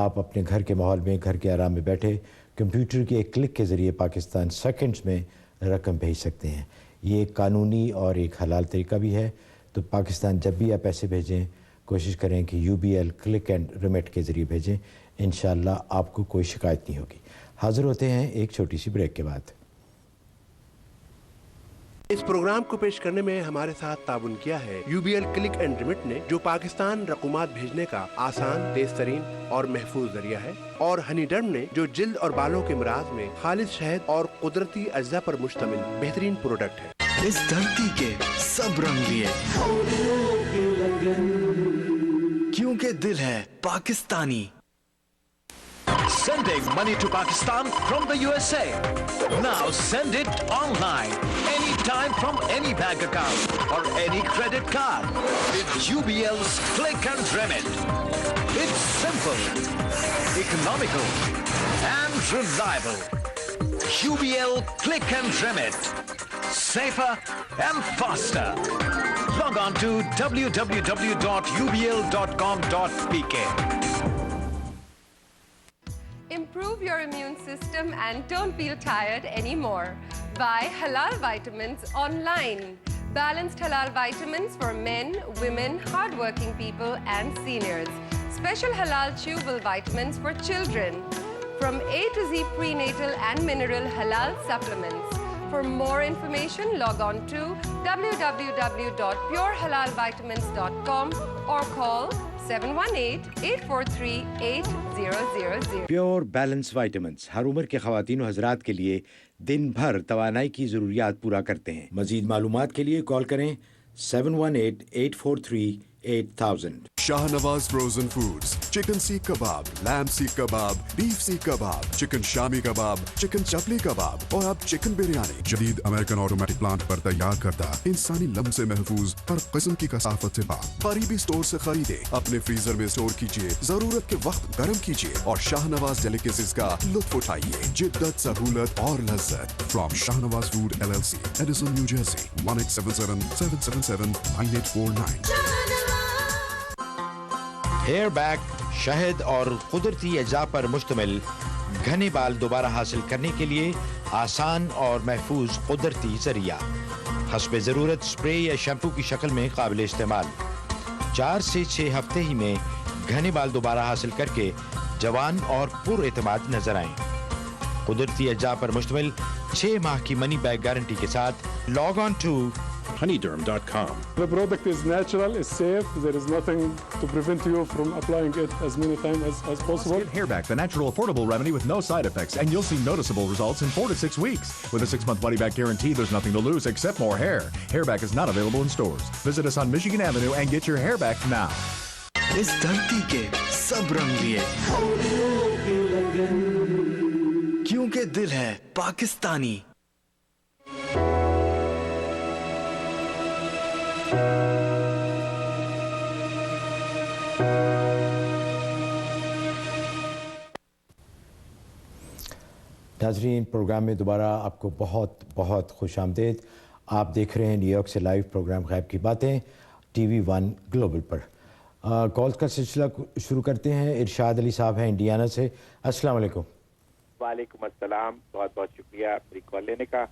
آپ اپنے گھر کے ماحول میں، گھر کے آرام میں بیٹھے کمپیوٹر کے ایک کلک کے ذریعے پاکستان سیکنڈز میں رقم بھیج سکتے ہیں. یہ ایک قانونی اور ایک حلال طریقہ بھی ہے. تو پاکستان جب بھی آپ پیسے بھیجیں کوشش کریں کہ UBL کلک اینڈ ریمٹ کے ذریعے بھیجیں. انشاءاللہ آپ کو کوئی شکایت نہیں ہوگی. حاضر ہوتے ہیں ایک چھوٹی سی بریک کے بعد. اس پروگرام کو پیش کرنے میں ہمارے ساتھ تعاون کیا ہے UBL کلک اینڈ ریمٹ نے، جو پاکستان رقومات بھیجنے کا آسان، تیز ترین اور محفوظ ذریعہ ہے، اور ہنی ڈرم نے، جو جلد اور بالوں کے امراض میں خالص شہد اور قدرتی اجزاء پر مشتمل بہترین پروڈکٹ ہے. اس دھرتی کے سب رنگ لیے کیونکہ دل ہے Pakistani. Sending money to Pakistan from the USA. Now send it online, anytime from any bank account or any credit card with UBL's Click and Remit. It's simple, economical and reliable. UBL Click and Remit. Safer and faster. Log on to www.ubl.com.pk. Improve your immune system and don't feel tired anymore. Buy Halal Vitamins online. Balanced Halal Vitamins for men, women, hardworking people and seniors. Special Halal chewable vitamins for children. From A to Z prenatal and mineral halal supplements. For more information, log on to www.purehalalvitamins.com or call 718-843-8000. Pure balance vitamins ہر عمر کے خواتین و حضرات کے لیے دن بھر توانائی کی ضروریات پورا کرتے ہیں. مزید معلومات کے لیے کال کریں 718-843-8000. Shahnawaz Frozen Foods, chicken seekh kebab, lamb seekh kebab, beef seekh kebab, chicken shami kebab, chicken chapli kebab اور اب chicken biryani. جدید امریکن آٹومیٹک پلانٹ پر تیار کردہ انسانی لمس سے محفوظ ہر قسم کی کثافت سے پاک. قریبی سٹور سے خریدے، اپنے فریزر میں سٹور کیجئے، ضرورت کے وقت گرم کیجئے اور شاہنواز ڈیلیکیسیز کا لطف اٹھائیے. جدت، سہولت اور لذت. From Shahnawaz Food LLC, Edison, New Jersey, 1877-777-9849. Hair back شہد اور قدرتی اجزاء پر مشتمل گھنے بال دوبارہ حاصل کرنے کے لیے آسان اور محفوظ قدرتی ذریعہ. حسب ضرورت اسپرے یا شیمپو کی شکل میں قابل استعمال. 4 سے 6 ہفتے ہی میں گھنے بال دوبارہ حاصل کر کے جوان اور پر اعتماد نظر آئیں. قدرتی اجزاء پر مشتمل 6 ماہ کی منی بیک گارنٹی کے ساتھ log on to honeyderm.com. The product is natural, it's safe, there is nothing to prevent you from applying it as many times as possible. Get Hairback, the natural affordable remedy with no side effects, and you'll see noticeable results in 4 to 6 weeks. With a 6-month money-back guarantee, there's nothing to lose except more hair. Hairback is not available in stores. Visit us on Michigan Avenue and get your hair back now. اس دھرتی کے سب رنگ لیے کیونکہ دل ہے پاکستانی. ناظرین programme میں دوبارہ آپ کو بہت بہت خوش آمدید. آپ دیکھ رہے ہیں نیو یارک سے لائیو پروگرام غیب کی باتیں TV 1 گلوبل پر. کالز کا سلسلہ شروع کرتے ہیں. ارشاد علی صاحب ہیں انڈیانا سے. السلام علیکم. وعلیکم السلام. بہت بہت شکریہ میری کال لینے کا.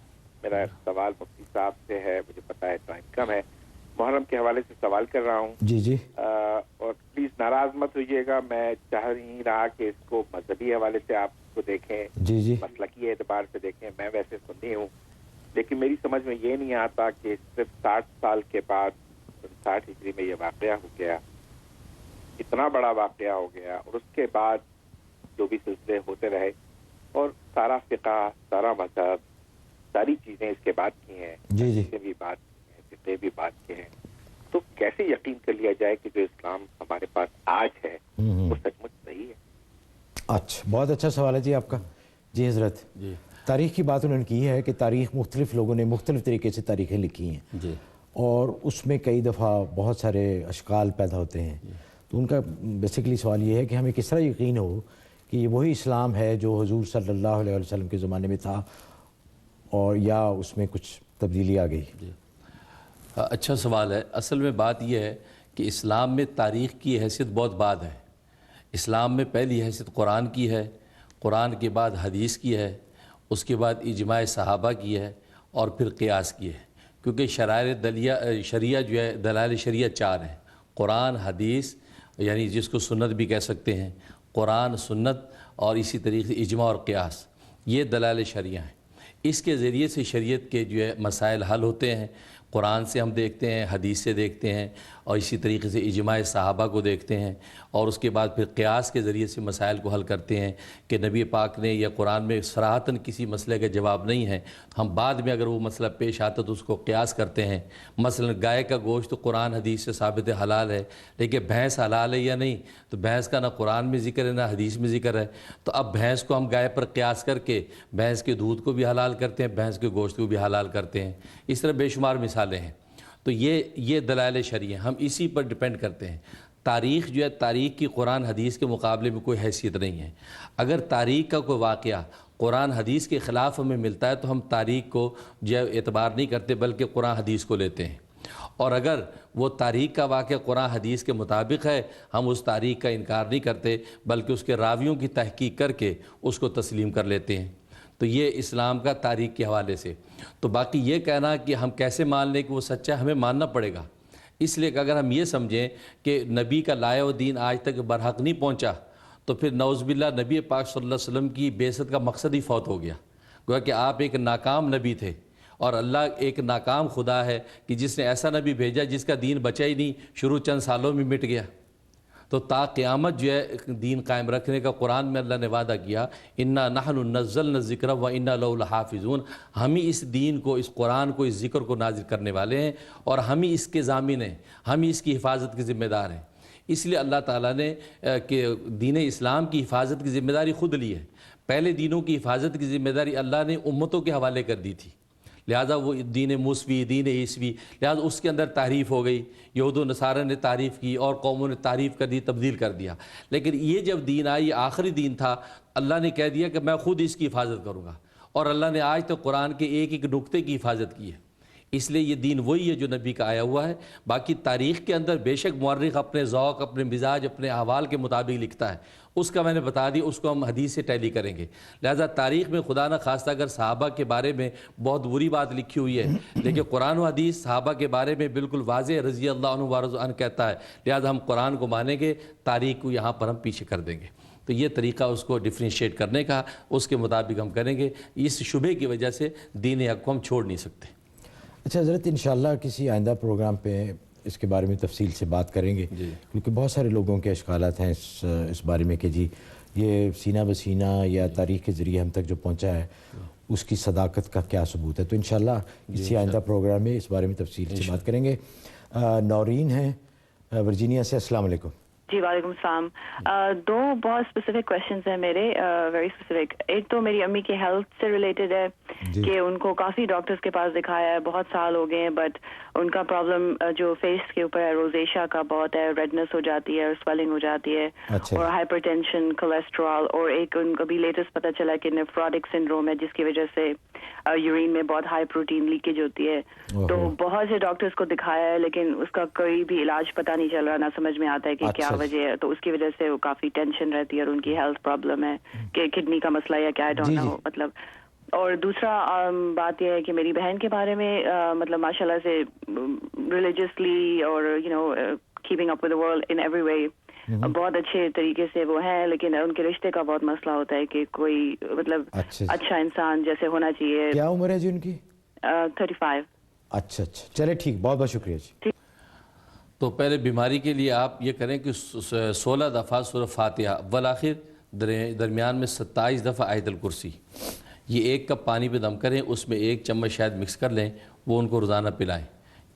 میرا سوال مفتی صاحب سے ہے. مجھے پتا ہے ٹائم کم ہے. محرم کے حوالے سے سوال کر رہا ہوں. جی جی. اور پلیز ناراض مت ہوئیے گا. میں چاہ نہیں رہا کہ اس کو مذہبی حوالے سے آپ کو دیکھیں, جی جی, مسلکی اعتبار سے دیکھیں. میں ویسے سنی ہوں, لیکن میری سمجھ میں یہ نہیں آتا کہ صرف 60 سال کے بعد 59 ہجری میں یہ واقعہ ہو گیا, اتنا بڑا واقعہ ہو گیا, اور اس کے بعد جو بھی سلسلے ہوتے رہے اور سارا فقہ, سارا مذہب, ساری چیزیں اس کے بعد کی ہیں. جی جی, بھی بات جتنے بھی بات کے ہیں، تو کیسے یقین کر لیا جائے کہ جو اسلام ہمارے پاس آج ہے وہ سچ مچ صحیح ہے؟ اچھا، بہت اچھا سوال ہے جی آپ کا. جی حضرت، تاریخ کی بات انہوں نے کی ہے کہ تاریخ مختلف لوگوں نے مختلف طریقے سے تاریخیں لکھی ہیں اور اس میں کئی دفعہ بہت سارے اشکال پیدا ہوتے ہیں. تو ان کا بیسیکلی سوال یہ ہے کہ ہمیں کس طرح یقین ہو کہ یہ وہی اسلام ہے جو حضور صلی اللہ علیہ وسلم کے زمانے میں تھا اور یا اس میں کچھ تبدیلی آ گئی. اچھا سوال ہے. اصل میں بات یہ ہے کہ اسلام میں تاریخ کی حیثیت بہت بعد ہے. اسلام میں پہلی حیثیت قرآن کی ہے، قرآن کے بعد حدیث کی ہے، اس کے بعد اجماع صحابہ کی ہے اور پھر قیاس کی ہے. کیونکہ شریعہ جو ہے دلائل شریعہ 4 ہیں: قرآن، حدیث یعنی جس کو سنت بھی کہہ سکتے ہیں، قرآن، سنت اور اسی طریقے سے اجماع اور قیاس، یہ دلائل شریعہ ہیں. اس کے ذریعے سے شریعت کے جو ہے مسائل حل ہوتے ہیں. قرآن سے ہم دیکھتے ہیں، حدیث سے دیکھتے ہیں اور اسی طریقے سے اجماع صحابہ کو دیکھتے ہیں اور اس کے بعد پھر قیاس کے ذریعے سے مسائل کو حل کرتے ہیں کہ نبی پاک نے یا قرآن میں صراحتاً کسی مسئلے کا جواب نہیں ہے، ہم بعد میں اگر وہ مسئلہ پیش آتا تو اس کو قیاس کرتے ہیں. مثلا گائے کا گوشت قرآن حدیث سے ثابت حلال ہے، لیکن بھینس حلال ہے یا نہیں، تو بھینس کا نہ قرآن میں ذکر ہے نہ حدیث میں ذکر ہے. تو اب بھینس کو ہم گائے پر قیاس کر کے بھینس کے دودھ کو بھی حلال کرتے ہیں، بھینس کے گوشت کو بھی حلال کرتے ہیں. اس طرح بے شمار مثالیں ہیں. تو یہ دلائل شرعی ہیں، ہم اسی پر ڈیپینڈ کرتے ہیں. تاریخ جو ہے، تاریخ کی قرآن حدیث کے مقابلے میں کوئی حیثیت نہیں ہے. اگر تاریخ کا کوئی واقعہ قرآن حدیث کے خلاف ہمیں ملتا ہے تو ہم تاریخ کو جو ہے اعتبار نہیں کرتے بلکہ قرآن حدیث کو لیتے ہیں. اور اگر وہ تاریخ کا واقعہ قرآن حدیث کے مطابق ہے، ہم اس تاریخ کا انکار نہیں کرتے بلکہ اس کے راویوں کی تحقیق کر کے اس کو تسلیم کر لیتے ہیں. تو یہ اسلام کا تاریخ کے حوالے سے. تو باقی یہ کہنا کہ ہم کیسے مان لیں کہ وہ سچا ہے، ہمیں ماننا پڑے گا. اس لیے کہ اگر ہم یہ سمجھیں کہ نبی کا لائے و دین آج تک برحق نہیں پہنچا تو پھر نعوذ باللہ نبی پاک صلی اللہ علیہ وسلم کی بعثت کا مقصد ہی فوت ہو گیا. گویا کہ آپ ایک ناکام نبی تھے اور اللہ ایک ناکام خدا ہے کہ جس نے ایسا نبی بھیجا جس کا دین بچا ہی نہیں، شروع چند سالوں میں مٹ گیا. تو تا قیامت جو ہے دین قائم رکھنے کا قرآن میں اللہ نے وعدہ کیا، انا نحن نزلنا الذکر و انا لہ لحافظون. ہم ہی اس دین کو، اس قرآن کو، اس ذکر کو نازل کرنے والے ہیں اور ہم ہی اس کے ضامن ہیں، ہم ہی اس کی حفاظت کے ذمہ دار ہیں. اس لیے اللہ تعالیٰ نے کہ دین اسلام کی حفاظت کی ذمہ داری خود لی ہے. پہلے دینوں کی حفاظت کی ذمہ داری اللہ نے امتوں کے حوالے کر دی تھی. لہٰذا وہ دین موسوی، دین عیسوی، لہٰذا اس کے اندر تعریف ہو گئی. یہود و نصارہ نے تعریف کی اور قوموں نے تعریف کر دی، تبدیل کر دیا. لیکن یہ جب دین آئی، یہ آخری دین تھا، اللہ نے کہہ دیا کہ میں خود اس کی حفاظت کروں گا. اور اللہ نے آج تک قرآن کے ایک ایک نقطے کی حفاظت کی ہے. اس لیے یہ دین وہی ہے جو نبی کا آیا ہوا ہے. باقی تاریخ کے اندر بے شک مورخ اپنے ذوق، اپنے مزاج، اپنے احوال کے مطابق لکھتا ہے. اس کا میں نے بتا دی، اس کو ہم حدیث سے ٹیلی کریں گے. لہذا تاریخ میں خدا نہ خواستہ اگر صحابہ کے بارے میں بہت بری بات لکھی ہوئی ہے، لیکن قرآن و حدیث صحابہ کے بارے میں بالکل واضح رضی اللہ عنہ ورضوا عنہ کہتا ہے. لہذا ہم قرآن کو مانیں گے، تاریخ کو یہاں پر ہم پیچھے کر دیں گے. تو یہ طریقہ اس کو ڈفرینشیٹ کرنے کا، اس کے مطابق ہم کریں گے. اس شبہ کی وجہ سے دین حق کو ہم چھوڑ نہیں سکتے. اچھا حضرت، انشاءاللہ کسی آئندہ پروگرام پہ اس کے بارے میں تفصیل سے بات کریں گے، کیونکہ بہت سارے لوگوں کے اشکالات ہیں اس بارے میں کہ جی یہ سینہ بسینہ یا تاریخ کے ذریعے ہم تک جو پہنچا ہے اس کی صداقت کا کیا ثبوت ہے. تو انشاءاللہ کسی آئندہ پروگرام میں اس بارے میں تفصیل سے بات کریں گے. نورین ہیں ورجینیا سے. السلام علیکم. جی وعلیکم السلام. دو بہت اسپیسیفک کویشچنز ہیں میرے، ویری اسپیسیفک. ایک تو میری امی کے ہیلتھ سے ریلیٹڈ ہے کہ ان کو کافی ڈاکٹرز کے پاس دکھایا ہے، بہت سال ہو گئے ہیں، بٹ ان کا پرابلم جو فیس کے اوپر ہے روزیشا کا بہت ہے، ریڈنس ہو جاتی ہے اور سویلنگ ہو جاتی ہے اور ہائپر ٹینشن، کولیسٹرول، اور ایک ان کو بھی لیٹسٹ پتہ چلا کہ نیفروٹک سنڈروم ہے جس کی وجہ سے یورین میں بہت ہائی پروٹین لیکیج ہوتی ہے. تو بہت سے ڈاکٹرز کو دکھایا ہے لیکن اس کا کوئی بھی علاج پتہ نہیں چل رہا، نہ سمجھ میں آتا ہے کہ کیا وجہ ہے. تو اس کی وجہ سے وہ کافی ٹینشن رہتی ہے اور ان کی ہیلتھ پرابلم ہے کہ کڈنی کا مسئلہ یا کیا، آئی ڈونٹ نو مطلب. اور دوسرا بات یہ ہے کہ میری بہن کے بارے میں مطلب ماشاءاللہ سے ریلیجسلی اور keeping up with the world in every way بہت اچھے طریقے سے وہ ہیں، لیکن ان کے رشتے کا بہت مسئلہ ہوتا ہے کہ کوئی مطلب اچھا انسان جیسے ہونا چاہیے. کیا عمر ہے جی ان کی؟ 35. اچھا اچھا، چلے ٹھیک، بہت بہت شکریہ جی. تو پہلے بیماری کے لیے آپ یہ کریں کہ 16 دفعہ سورہ فاتحہ والآخر، درمیان میں 27 دفعہ آیت الکرسی. یہ 1 کپ پانی پہ دم کریں، اس میں 1 چمچ شہد مکس کر لیں، وہ ان کو روزانہ پلائیں.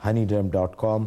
honeyderm.com।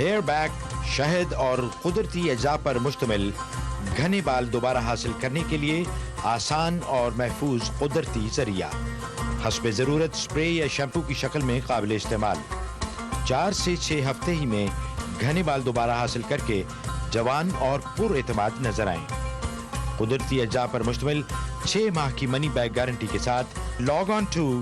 ایئر بیگ شہد اور قدرتی اجزاء پر مشتمل گھنے بال دوبارہ حاصل کرنے کے لیے آسان اور محفوظ قدرتی ذریعہ، حسب ضرورت اسپرے یا شیمپو کی شکل میں قابل استعمال، 4 سے 6 ہفتے ہی میں گھنے بال دوبارہ حاصل کر کے جوان اور پر اعتماد نظر آئیں۔ قدرتی اجزاء پر مشتمل 6 ماہ کی منی بیک گارنٹی کے ساتھ log on to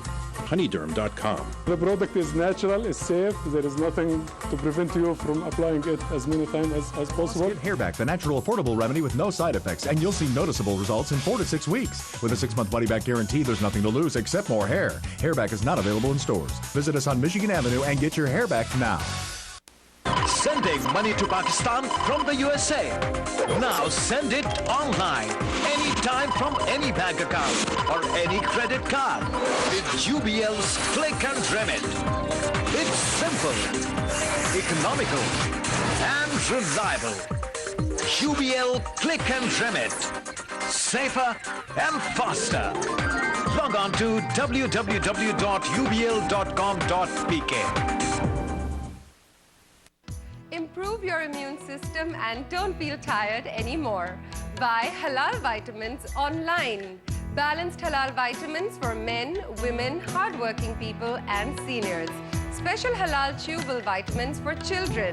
honeyderm.com. The product is natural, it's safe, there is nothing to prevent you from applying it as many times as possible. Get Hairback, the natural affordable remedy with no side effects, and you'll see noticeable results in 4 to 6 weeks. With a 6-month money-back guarantee, there's nothing to lose except more hair. Hairback is not available in stores. Visit us on Michigan Avenue and get your hair back now. Sending money to Pakistan from the USA. Now send it online, anytime from any bank account or any credit card with UBL's Click and Remit. It's simple, economical and reliable. UBL Click and Remit. Safer and faster. Log on to www.ubl.com.pk. Improve your immune system and don't feel tired anymore. Buy Halal Vitamins online. Balanced Halal Vitamins for men, women, hardworking people and seniors. Special Halal chewable vitamins for children.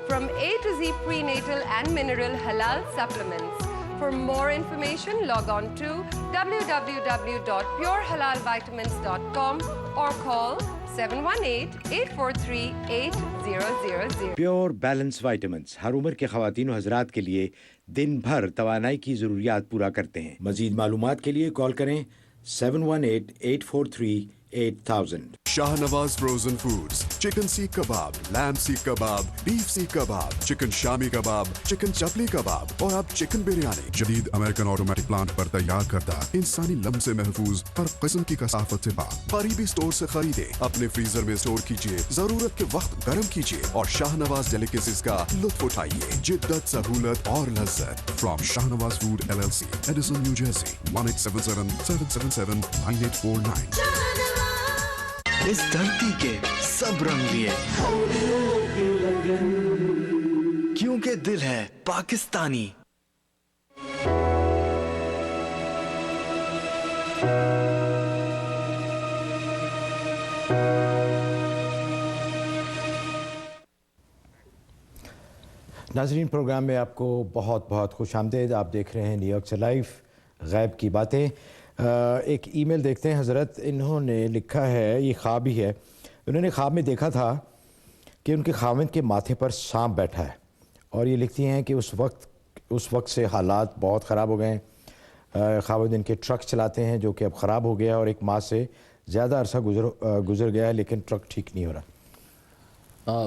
From A to Z prenatal and mineral Halal supplements. For more information, log on to www.purehalalvitamins.com or call 718-843-8000. Pure balance vitamins ہر عمر کے خواتین و حضرات کے لیے دن بھر توانائی کی ضروریات پورا کرتے ہیں۔ مزید معلومات کے لیے کال کریں 718-843-8000۔ Shahnawaz Frozen Foods, chicken seekh kebab, lamb seekh kebab, beef seekh kebab, chicken shami kebab, chicken chapli kebab اور اب چکن بریانی جدید امریکن آٹومیٹک پلانٹ پر تیار کردہ انسانی لمس سے محفوظ ہر قسم کی کثافت سے پاک، قریبی سٹور سے خریدے، اپنے فریزر میں سٹور کیجئے، ضرورت کے وقت گرم کیجئے اور شاہنواز ڈیلیکیسیز کا لطف اٹھائیے۔ جدت، سہولت اور لذت from Shahnawaz food LLC, Edison, New Jersey, 1877-777-9849۔ اس دھرتی کے سب رنگ لیے کیونکہ دل ہے پاکستانی۔ ناظرین، پروگرام میں آپ کو بہت بہت خوش آمدید۔ آپ دیکھ رہے ہیں نیو یارک سے لائیو غیب کی باتیں۔ ایک ای میل دیکھتے ہیں حضرت، انہوں نے لکھا ہے، یہ خواب ہی ہے، انہوں نے خواب میں دیکھا تھا کہ ان کے خاوند کے ماتھے پر سانپ بیٹھا ہے، اور یہ لکھتی ہیں کہ اس وقت سے حالات بہت خراب ہو گئے ہیں۔ خاوند ان کے ٹرک چلاتے ہیں جو کہ اب خراب ہو گیا، اور 1 ماہ سے زیادہ عرصہ گزر گیا ہے لیکن ٹرک ٹھیک نہیں ہو رہا۔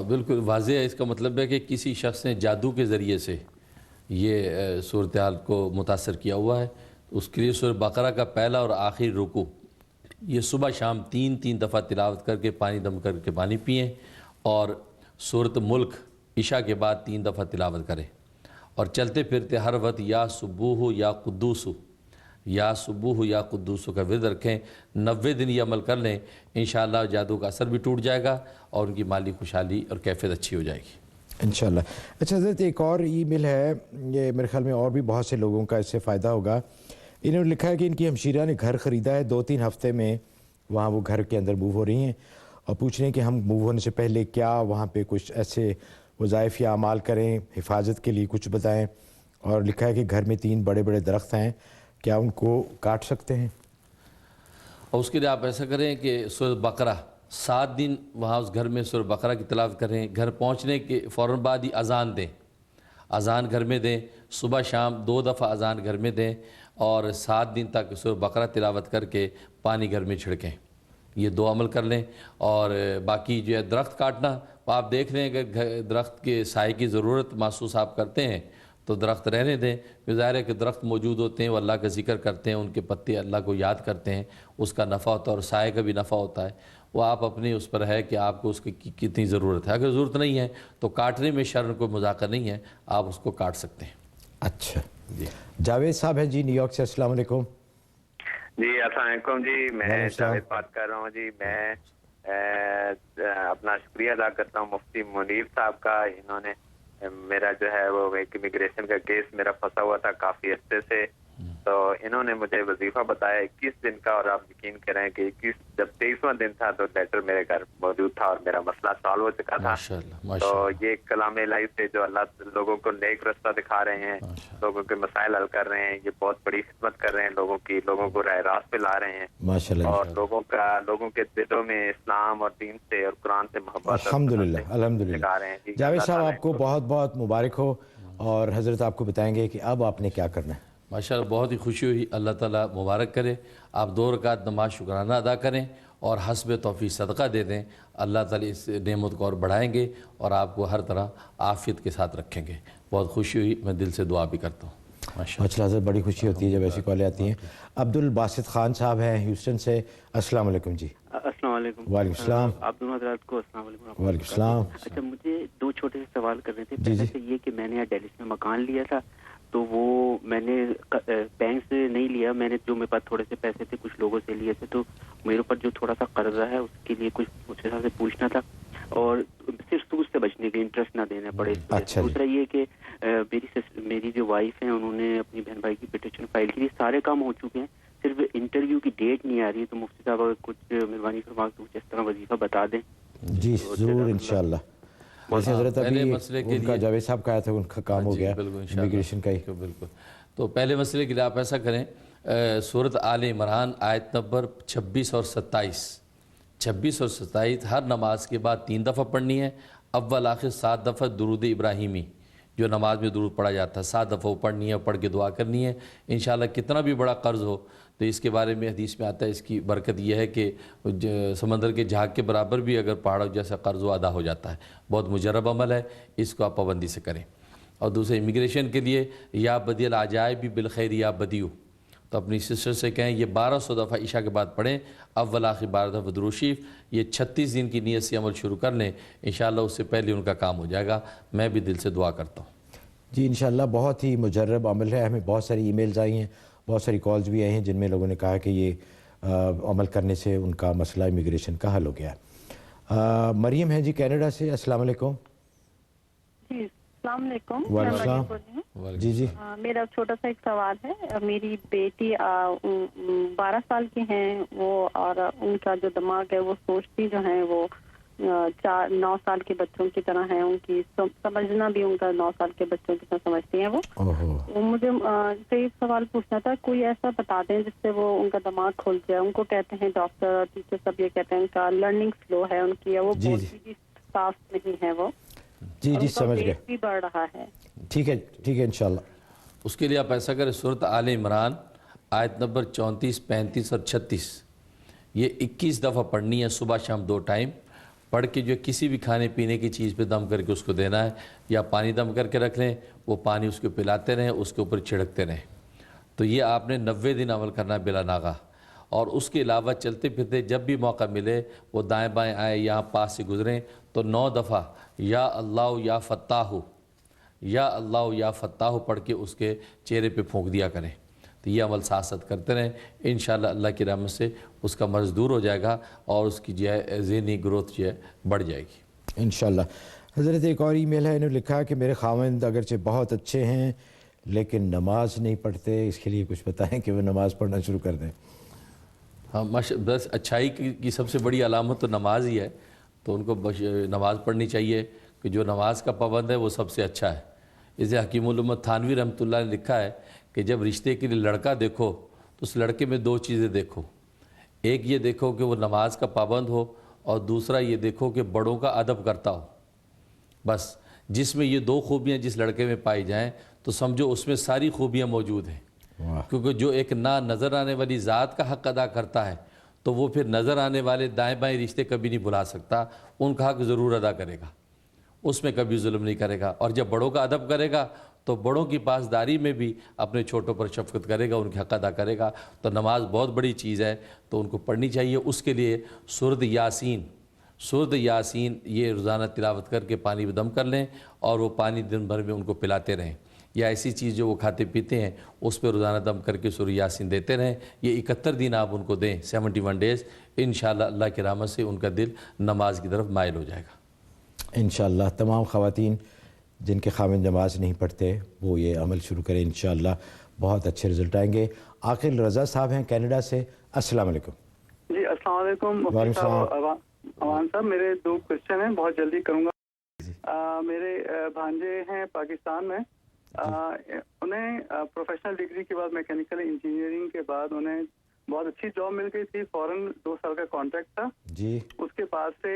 بالکل واضح ہے، اس کا مطلب ہے کہ کسی شخص نے جادو کے ذریعے سے یہ صورتحال کو متاثر کیا ہوا ہے۔ اس کے لیے سورہ بقرہ کا پہلا اور آخری رکوع یہ صبح شام 3 دفعہ تلاوت کر کے پانی دم کر کے پانی پئیں، اور سورۃ ملک عشاء کے بعد 3 دفعہ تلاوت کریں، اور چلتے پھرتے ہر وقت یا صبوح یا قدوس یا صبوح یا قدوس کا ورد رکھیں۔ 90 دن یہ عمل کر لیں، انشاءاللہ جادو کا اثر بھی ٹوٹ جائے گا اور ان کی مالی خوشحالی اور کیفیت اچھی ہو جائے گی انشاءاللہ۔ اچھا حضرت، ایک اور ای میل ہے، یہ میرے خیال میں اور بھی بہت سے لوگوں کا اس سے فائدہ ہوگا۔ انہوں نے لکھا ہے کہ ان کی ہمشیرہ نے گھر خریدا ہے، 2-3 ہفتے میں وہاں وہ گھر کے اندر موو ہو رہی ہیں، اور پوچھ رہے ہیں کہ ہم موو ہونے سے پہلے کیا وہاں پہ کچھ ایسے وظائف یا اعمال کریں، حفاظت کے لیے کچھ بتائیں، اور لکھا ہے کہ گھر میں 3 بڑے بڑے درخت ہیں، کیا ان کو کاٹ سکتے ہیں؟ اور اس کے لیے آپ ایسا کریں کہ سورۃ بقرہ 7 دن وہاں اس گھر میں سورۃ بقرہ کی تلاوت کریں، گھر پہنچنے کے فوراً بعد ہی اذان دیں، اذان گھر میں دیں، صبح شام 2 دفعہ اذان گھر میں دیں، اور 7 دن تک سورۃ بقرہ تلاوت کر کے پانی گھر میں چھڑکیں۔ یہ 2 عمل کر لیں۔ اور باقی جو ہے درخت کاٹنا، آپ دیکھ رہے ہیں کہ درخت کے سائے کی ضرورت محسوس آپ کرتے ہیں تو درخت رہنے دیں۔ ظاہر ہے کہ درخت موجود ہوتے ہیں، وہ اللہ کا ذکر کرتے ہیں، ان کے پتے اللہ کو یاد کرتے ہیں، اس کا نفع ہوتا ہے اور سائے کا بھی نفع ہوتا ہے۔ وہ آپ اپنے اس پر ہے کہ آپ کو اس کی کتنی ضرورت ہے۔ اگر ضرورت نہیں ہے تو کاٹنے میں شرع کوئی مذاکرہ نہیں ہے، آپ اس کو کاٹ سکتے ہیں۔ اچھا جی، جاوید صاحب ہیں جی نیو یارک سے، السلام علیکم۔ جی السلام علیکم جی، میں جاوید بات کر رہا ہوں جی۔ میں اپنا شکریہ ادا کرتا ہوں مفتی منیر صاحب کا. انہوں نے میرا جو ہے وہ ایک امیگریشن کا کیس میرا پھنسا ہوا تھا کافی عرصے سے, تو انہوں نے مجھے وظیفہ بتایا 21 دن کا, اور آپ یقین کریں کہ 21 جب 23واں دن تھا تو لیٹر میرے گھر موجود تھا اور میرا مسئلہ سالو ہو چکا تھا. تو یہ کلام الہی سے جو اللہ لوگوں کو نیک رستہ دکھا رہے ہیں, لوگوں کے مسائل حل کر رہے ہیں, یہ بہت بڑی خدمت کر رہے ہیں لوگوں کی, لوگوں کو راہ راست پہ لا رہے ہیں, اور لوگوں کے دلوں میں اسلام اور دین سے اور قرآن سے محبت الحمدللہ الحمدللہ. دکھا رہے ہیں. جاوید صاحب آپ کو بہت بہت مبارک ہو, اور حضرت آپ کو بتائیں گے کہ اب آپ نے کیا کرنا ہے. ماشاءاللہ بہت ہی خوشی ہوئی, اللہ تعالیٰ مبارک کرے. آپ 2 رکعت نماز شکرانہ ادا کریں اور حسب توفیق صدقہ دے دیں, اللہ تعالیٰ اس نعمت کو اور بڑھائیں گے اور آپ کو ہر طرح عافیت کے ساتھ رکھیں گے. بہت خوشی ہوئی, میں دل سے دعا بھی کرتا ہوں. ماشاءاللہ حضرت بڑی خوشی ہوتی ہے جب ایسی کالیں آتی ہیں. عبدالباسط خان صاحب ہیں ہیوسٹن سے. السلام علیکم. جی السلام علیکم. وعلیکم السلام. آپ دونوں حضرات کو السلام علیکم. وعلیکم السلام. اچھا, مجھے 2 چھوٹے سے سوال کرنے تھے. پہلے سے یہ کہ میں نے ڈیلس میں مکان لیا تھا, تو وہ میں نے بینک سے نہیں لیا, میں نے جو میرے پاس تھوڑے سے پیسے تھے کچھ لوگوں سے لیے تھے, تو میرے اوپر جو تھوڑا سا قرضہ ہے اس کے لیے کچھ مجھ سے پوچھنا تھا, اور صرف سود سے بچنے کے, انٹرسٹ نہ دینے پڑے. دوسرا یہ کہ میری جو وائف ہیں انہوں نے اپنی بہن بھائی کی پٹیشن فائل کی, سارے کام ہو چکے ہیں, صرف انٹرویو کی ڈیٹ نہیں آ رہی ہے. تو مفتی صاحب اگر کچھ مہربانی فرما کے کچھ اس طرح وظیفہ بتا دیں. جی ضرور انشاءاللہ. ویسے حضرت ابھی ان کا جاوید صاحب کا آیا تھا, ان کا کام ہو گیا امیگریشن کا ہی. بالکل. تو پہلے مسئلے کے لیے آپ ایسا کریں, سورۃ آل عمران آیت نمبر 26 اور 27. 26 اور 27 ہر نماز کے بعد 3 دفعہ پڑھنی ہے. اول آخر 7 دفعہ درود ابراہیمی جو نماز میں درود پڑھا جاتا ہے 7 دفعہ پڑھنی ہے, پڑھ کے دعا کرنی ہے. انشاءاللہ کتنا بھی بڑا قرض ہو تو اس کے بارے میں حدیث میں آتا ہے, اس کی برکت یہ ہے کہ سمندر کے جھاگ کے برابر بھی اگر پہاڑوں جیسا قرض ہو ادا ہو جاتا ہے. بہت مجرب عمل ہے, اس کو آپ پابندی سے کریں. اور دوسرے امیگریشن کے لیے یا بدی العجائب بالخیر یا بدیو, تو اپنی سسٹر سے کہیں یہ 1200 دفعہ عشاء کے بعد پڑھیں, اول آخر 12 دفعہ درود شریف. یہ 36 دن کی نیت سے عمل شروع کر لیں, انشاءاللہ اس سے پہلے ان کا کام ہو جائے گا. میں بھی دل سے دعا کرتا ہوں. جی انشاءاللہ بہت ہی مجرب عمل ہے. ہمیں بہت ساری ای میلز آئی ہیں, بہت ساری کالز بھی آئی ہیں جن میں لوگوں نے کہا کہ یہ عمل کرنے سے ان کا مسئلہ امیگریشن کا حل ہو گیا. مریم ہیں جی کینیڈا سے. السلام علیکم. جی السلام علیکم. وعلیکم السلام. جی جی میرا چھوٹا سا ایک سوال ہے. میری بیٹی 12 سال کی ہیں وہ, اور ان کا جو دماغ ہے وہ سوچتی جو ہیں وہ 9 سال کے بچوں کی طرح ہیں. ان کی سمجھنا بھی ان کا 9 سال کے بچوں کی طرح سمجھتی ہیں وہ مجھے کئی سوال پوچھنا تھا. کوئی ایسا بتا دیں جس سے وہ ان کا دماغ کھل جائے. ان کو کہتے ہیں ڈاکٹر اور ٹیچر سب یہ کہتے ہیں ان کا لرننگ سلو ہے ان کی, وہ بولتی بھی صاف نہیں ہے وہ. جی سمجھ گئے. بھی بڑھ رہا ہے. ٹھیک ہے انشاءاللہ. اس کے لیے آپ ایسا کریں, سورۃ آل عمران آیت نمبر 34, 35 اور 36 یہ 21 دفعہ پڑھنی ہے صبح شام 2 ٹائم. پڑھ کے جو کسی بھی کھانے پینے کی چیز پہ دم کر کے اس کو دینا ہے, یا پانی دم کر کے رکھ لیں, وہ پانی اس کو پلاتے رہیں, اس کے اوپر چھڑکتے رہیں. تو یہ آپ نے 90 دن عمل کرنا ہے بلا ناغہ. اور اس کے علاوہ چلتے پھرتے جب بھی موقع ملے وہ دائیں بائیں آئے, یہاں پاس سے گزریں تو 9 دفعہ یا اللہ یا فتاح یا اللہ یا فتاح پڑھ کے اس کے چہرے پہ پھونک دیا کریں. تو یہ عمل ساتھ ساتھ کرتے رہیں, انشاءاللہ اللہ کی رحمت سے اس کا مرض دور ہو جائے گا اور اس کی جو ہے ذہنی گروتھ جو ہے بڑھ جائے گی انشاءاللہ. حضرت ایک اور ای میل ہے, انہوں نے لکھا کہ میرے خاوند اگرچہ بہت اچھے ہیں لیکن نماز نہیں پڑھتے, اس کے لیے کچھ بتائیں کہ وہ نماز پڑھنا شروع کر دیں. ہاں بس اچھائی کی سب سے بڑی علامت تو نماز ہی ہے, تو ان کو نماز پڑھنی چاہیے کہ جو نماز کا پابند ہے وہ سب سے اچھا ہے. اسے حکیم الامت تھانوی رحمۃ اللہ نے لکھا ہے کہ جب رشتے کے لیے لڑکا دیکھو تو اس لڑکے میں 2 چیزیں دیکھو. ایک یہ دیکھو کہ وہ نماز کا پابند ہو, اور دوسرا یہ دیکھو کہ بڑوں کا ادب کرتا ہو. بس جس میں یہ 2 خوبیاں جس لڑکے میں پائی جائیں تو سمجھو اس میں ساری خوبیاں موجود ہیں. کیونکہ جو ایک نظر آنے والی ذات کا حق ادا کرتا ہے تو وہ پھر نظر آنے والے دائیں بائیں رشتے کبھی نہیں بھلا سکتا, ان کا حق ضرور ادا کرے گا, اس میں کبھی ظلم نہیں کرے گا. اور جب بڑوں کا ادب کرے گا تو بڑوں کی پاسداری میں بھی اپنے چھوٹوں پر شفقت کرے گا, ان کے حق ادا کرے گا. تو نماز بہت بڑی چیز ہے, تو ان کو پڑھنی چاہیے. اس کے لیے سورۃ یاسین یہ روزانہ تلاوت کر کے پانی میں دم کر لیں, اور وہ پانی دن بھر میں ان کو پلاتے رہیں. یا ایسی چیز جو وہ کھاتے پیتے ہیں اس پہ روزانہ دم کر کے سورہ یاسین دیتے رہیں. یہ 71 دن آپ ان کو دیں, 71 ڈیز, انشاءاللہ اللہ کی رحمت سے ان کا دل نماز کی طرف مائل ہو جائے گا. انشاءاللہ تمام خواتین جن کے خاوند نماز نہیں پڑھتے وہ یہ عمل شروع کریں, انشاءاللہ بہت اچھے رزلٹ آئیں گے. عاقل رضا صاحب ہیں کینیڈا سے. السلام علیکم. جی السلام علیکم. وعلیکم السلام. عوان صاحب میرے 2 کوشچن ہیں, بہت جلدی کروں گا. میرے بھانجے ہیں پاکستان میں, انہیں پروفیشنل ڈگری کے بعد میکینیکل انجینئرنگ کے بعد انہیں بہت اچھی جاب مل گئی تھی, فوراً 2 سال کا کانٹریکٹ تھا جی. اس کے بعد سے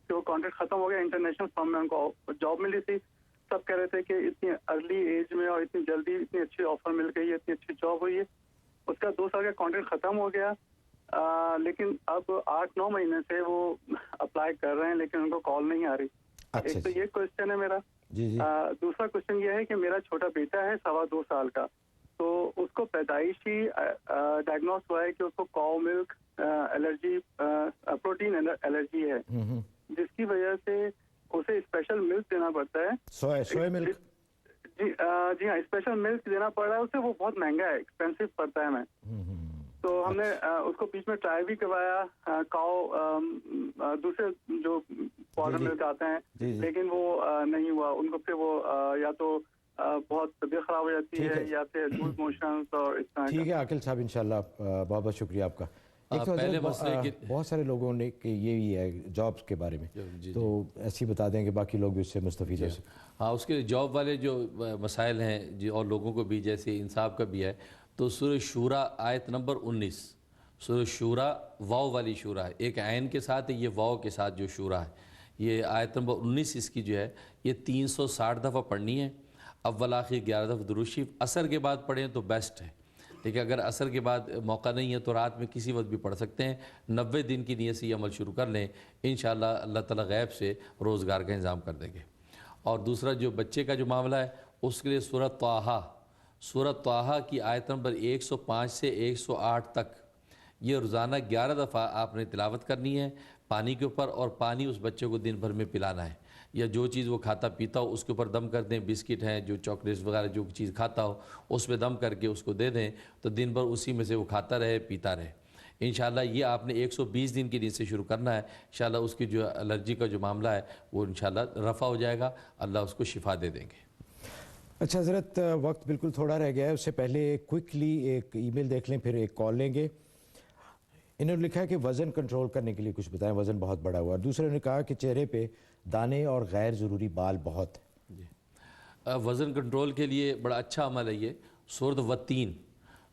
جو کانٹریکٹ ختم ہو گیا, انٹرنیشنل فرم میں ان کو جاب ملی تھی. سب کہہ رہے تھے کہ اتنی ارلی ایج میں اور اتنی جلدی اتنی اچھی آفر مل گئی ہے, اتنی اچھی جاب ہوئی ہے. اس کا 2 سال کا کانٹریکٹ ختم ہو گیا, لیکن اب 8-9 مہینے سے وہ اپلائی کر رہے ہیں لیکن ان کو کال نہیں آ رہی. ایک تو یہ کوشچن ہے میرا. دوسرا کوشچن یہ ہے کہ میرا چھوٹا بیٹا ہے 2.25 سال کا, تو اس کو پیدائشی ڈائگنوز ہوا ہے کہ اس کو کاؤ ملک الرجی, پروٹین الرجی ہے, جس کی وجہ سے اسے اسپیشل ملک دینا پڑتا ہے. سوئے ملک. جی ہاں, اسپیشل ملک دینا پڑ رہا ہے اسے, وہ بہت مہنگا ہے, ایکسپینسو پڑتا ہے ہمیں. تو ہم نے اس کو بیچ میں ٹرائی بھی کروایا, کاؤ دوسرے جو پاؤڈر ملک آتے ہیں, لیکن وہ نہیں ہوا ان کو. پھر وہ یا تو بہت طبیعت خراب ہو جاتی ہے یا پھر لوز موشنز اور اس طرح. ٹھیک ہے عاقل صاحب, انشاءاللہ بہت بہت شکریہ آپ کا. ایک تو بہت سارے لوگوں نے کہ یہ بھی ہے جابس کے بارے میں, تو ایسی بتا دیں کہ باقی لوگ بھی اس سے مستفید ہو سکیں. ہاں, اس کے جاب والے جو مسائل ہیں جی, اور لوگوں کو بھی جیسے انصاف کا بھی ہے, تو سورہ شورا آیت نمبر 19, سورہ شورا واو والی شورا ہے, ایک عین کے ساتھ ہے, یہ واو کے ساتھ جو شورا ہے, یہ آیت نمبر 19 اس کی جو ہے یہ 360 دفعہ پڑھنی ہے. اول آخر 11 دفعہ درود شریف. عصر کے بعد پڑھیں تو بیسٹ ہے, لیکن اگر عصر کے بعد موقع نہیں ہے تو رات میں کسی وقت بھی پڑھ سکتے ہیں. 90 دن کی نیت سے یہ عمل شروع کر لیں, انشاءاللہ اللہ تعالیٰ غیب سے روزگار کا انتظام کر دیں گے. اور دوسرا جو بچے کا جو معاملہ ہے اس کے لیے سورہ طٰہٰ, سورہ طٰہٰ کی آیت نمبر 105 سے 108 تک یہ روزانہ 11 دفعہ آپ نے تلاوت کرنی ہے پانی کے اوپر, اور پانی اس بچے کو دن بھر میں پلانا ہے, یا جو چیز وہ کھاتا پیتا ہو اس کے اوپر دم کر دیں. بسکٹ ہیں, جو چاکلیٹس وغیرہ جو چیز کھاتا ہو اس پہ دم کر کے اس کو دے دیں, تو دن بھر اسی میں سے وہ کھاتا رہے پیتا رہے. انشاءاللہ یہ آپ نے 120 دن کی نیت سے شروع کرنا ہے. انشاءاللہ اس کی جو الرجی کا جو معاملہ ہے وہ انشاءاللہ رفع ہو جائے گا, اللہ اس کو شفا دے دیں گے. اچھا حضرت, وقت بالکل تھوڑا رہ گیا ہے, اس سے پہلے کوئکلی ایک ای میل دیکھ لیں پھر ایک کال لیں گے. انہوں نے لکھا ہے کہ وزن کنٹرول کرنے کے لیے کچھ بتائیں, وزن بہت بڑا ہوا. دوسرے نے کہا کہ چہرے پہ دانے اور غیر ضروری بال بہت. وزن کنٹرول کے لیے بڑا اچھا عمل ہے یہ, سورۃ والتین.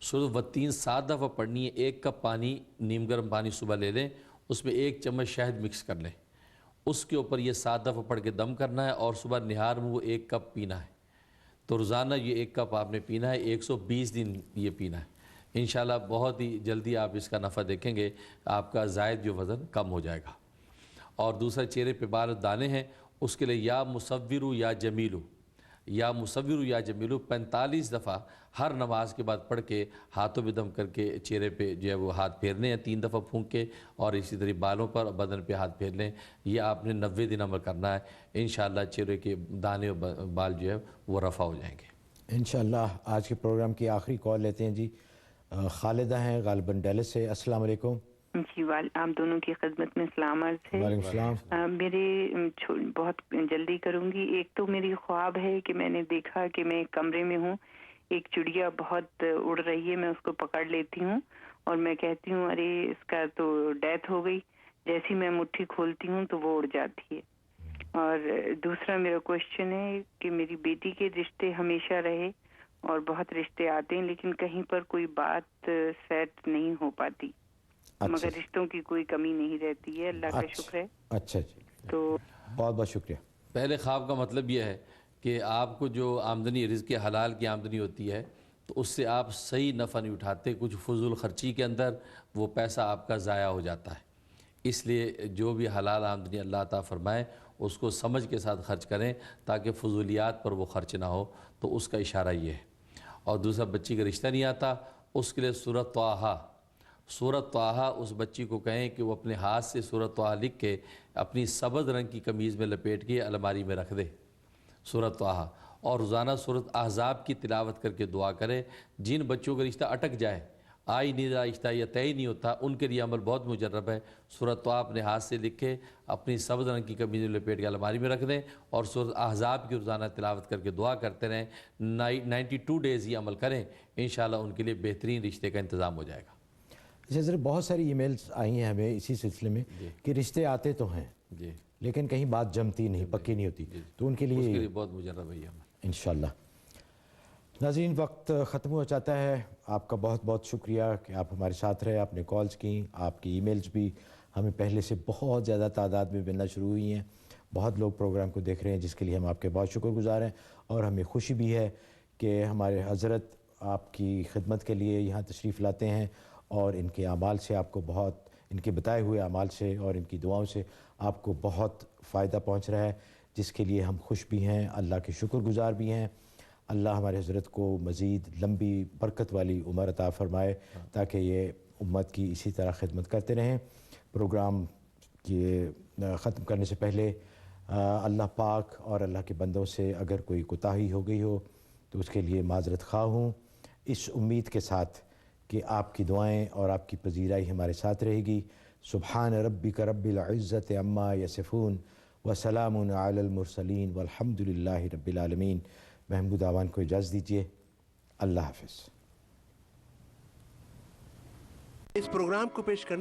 سورۃ والتین 7 دفعہ پڑھنی ہے. 1 کپ پانی, نیم گرم پانی صبح لے لیں, اس میں 1 چمچ شہد مکس کر لیں, اس کے اوپر یہ 7 دفعہ پڑھ کے دم کرنا ہے, اور صبح نہار میں وہ 1 کپ پینا ہے. تو روزانہ یہ 1 کپ آپ نے پینا ہے, 120 دن یہ پینا ہے. انشاءاللہ بہت ہی جلدی آپ اس کا نفع دیکھیں گے, آپ کا زائد جو وزن کم ہو جائے گا. اور دوسرا چہرے پہ بال دانے ہیں, اس کے لیے یا مصورو یا جمیلو, یا مصورو یا جمیلو 45 دفعہ ہر نماز کے بعد پڑھ کے ہاتھوں پہ دم کر کے چہرے پہ جو ہے وہ ہاتھ پھیرنے ہیں 3 دفعہ پھونک کے, اور اسی طرح بالوں پر اور بدن پہ ہاتھ پھیر لیں. یہ آپ نے 90 دن عمل کرنا ہے. انشاءاللہ چہرے کے دانے اور بال جو ہے وہ رفع ہو جائیں گے انشاءاللہ. آج کے پروگرام کی آخری کال لیتے ہیں جی, خالدہ ہیں غالباً ڈیلس سے. السلام علیکم. جی آپ دونوں کی خدمت میں سلام عرض ہے. وعلیکم السلام. میرے بہت جلدی کروں گی. ایک تو میری خواب ہے کہ میں نے دیکھا کہ میں ایک کمرے میں ہوں, ایک چڑیا بہت اڑ رہی ہے, میں اس کو پکڑ لیتی ہوں اور میں کہتی ہوں ارے اس کا تو ڈیتھ ہو گئی. جیسی میں مٹھی کھولتی ہوں تو وہ اڑ جاتی ہے. اور دوسرا میرا کوشچن ہے کہ میری بیٹی کے رشتے ہمیشہ رہے اور بہت رشتے آتے ہیں, لیکن کہیں پر کوئی بات سیٹ نہیں ہو پاتی, مگر رشتوں کی کوئی کمی نہیں رہتی ہے. اللہ کا شکر ہے. اچھا جی, تو بہت بہت شکریہ. پہلے خواب کا مطلب یہ ہے کہ آپ کو جو آمدنی رزق حلال کی آمدنی ہوتی ہے تو اس سے آپ صحیح نفع نہیں اٹھاتے, کچھ فضول خرچی کے اندر وہ پیسہ آپ کا ضائع ہو جاتا ہے. اس لیے جو بھی حلال آمدنی اللہ عطا فرمائے اس کو سمجھ کے ساتھ خرچ کریں تاکہ فضولیات پر وہ خرچ نہ ہو. تو اس کا اشارہ یہ ہے. اور دوسرا بچی کا رشتہ نہیں آتا, اس کے لیے سورۃ طٰہٰ, سورۃ طٰہٰ اس بچی کو کہیں کہ وہ اپنے ہاتھ سے سورۃ طٰہٰ لکھ کے اپنی سبز رنگ کی قمیض میں لپیٹ کے الماری میں رکھ دے, سورۃ طٰہٰ. اور روزانہ سورۃ احزاب کی تلاوت کر کے دعا کریں. جن بچوں کا رشتہ اٹک جائے, آ ہی نہیں رہا رشتہ یا طے ہی نہیں ہوتا, ان کے لیے عمل بہت مجرب ہے. سورۃ طٰہٰ اپنے ہاتھ سے لکھے, اپنی سبز رنگ کی قمیض میں لپیٹ کے الماری میں رکھ دیں اور سورۃ احزاب کی روزانہ تلاوت کر کے دعا کرتے رہیں. 92 ڈیز یہ عمل کریں, انشاءاللہ ان کے لیے بہترین رشتے کا انتظام ہو جائے گا. اچھا سر, بہت ساری ای میلز آئی ہیں ہمیں اسی سلسلے میں کہ رشتے آتے تو ہیں لیکن کہیں بات جمتی نہیں, پکی نہیں ہوتی, تو ان کے لیے بہت مجرب ہے یہ عمل انشاءاللہ. ناظرین, وقت ختم ہو جاتا ہے. آپ کا بہت بہت شکریہ کہ آپ ہمارے ساتھ رہے. آپ نے کالز کی, آپ کی ای میلز بھی ہمیں پہلے سے بہت زیادہ تعداد میں ملنا شروع ہوئی ہیں. بہت لوگ پروگرام کو دیکھ رہے ہیں, جس کے لیے ہم آپ کے بہت شکر گزار ہیں. اور ہمیں خوشی بھی ہے کہ ہمارے حضرت آپ کی خدمت کے لیے یہاں تشریف لاتے ہیں اور ان کے اعمال سے آپ کو بہت, ان کے بتائے ہوئے اعمال سے اور ان کی دعاؤں سے آپ کو بہت فائدہ پہنچ رہا ہے, جس کے لیے ہم خوش بھی ہیں, اللہ کے شکر گزار بھی ہیں. اللہ ہمارے حضرت کو مزید لمبی برکت والی عمر عطا فرمائے تاکہ یہ امت کی اسی طرح خدمت کرتے رہیں. پروگرام کے ختم کرنے سے پہلے اللہ پاک اور اللہ کے بندوں سے اگر کوئی کوتاہی ہو گئی ہو تو اس کے لیے معذرت خواہ ہوں, اس امید کے ساتھ کہ آپ کی دعائیں اور آپ کی پذیرائی ہمارے ساتھ رہے گی. سبحان ربک رب العزت عما یصفون وسلام علی المرسلین والحمد للہ رب العالمین. محمود آوان کو اجازت دیجیے. اللہ حافظ. اس پروگرام کو پیش کرنے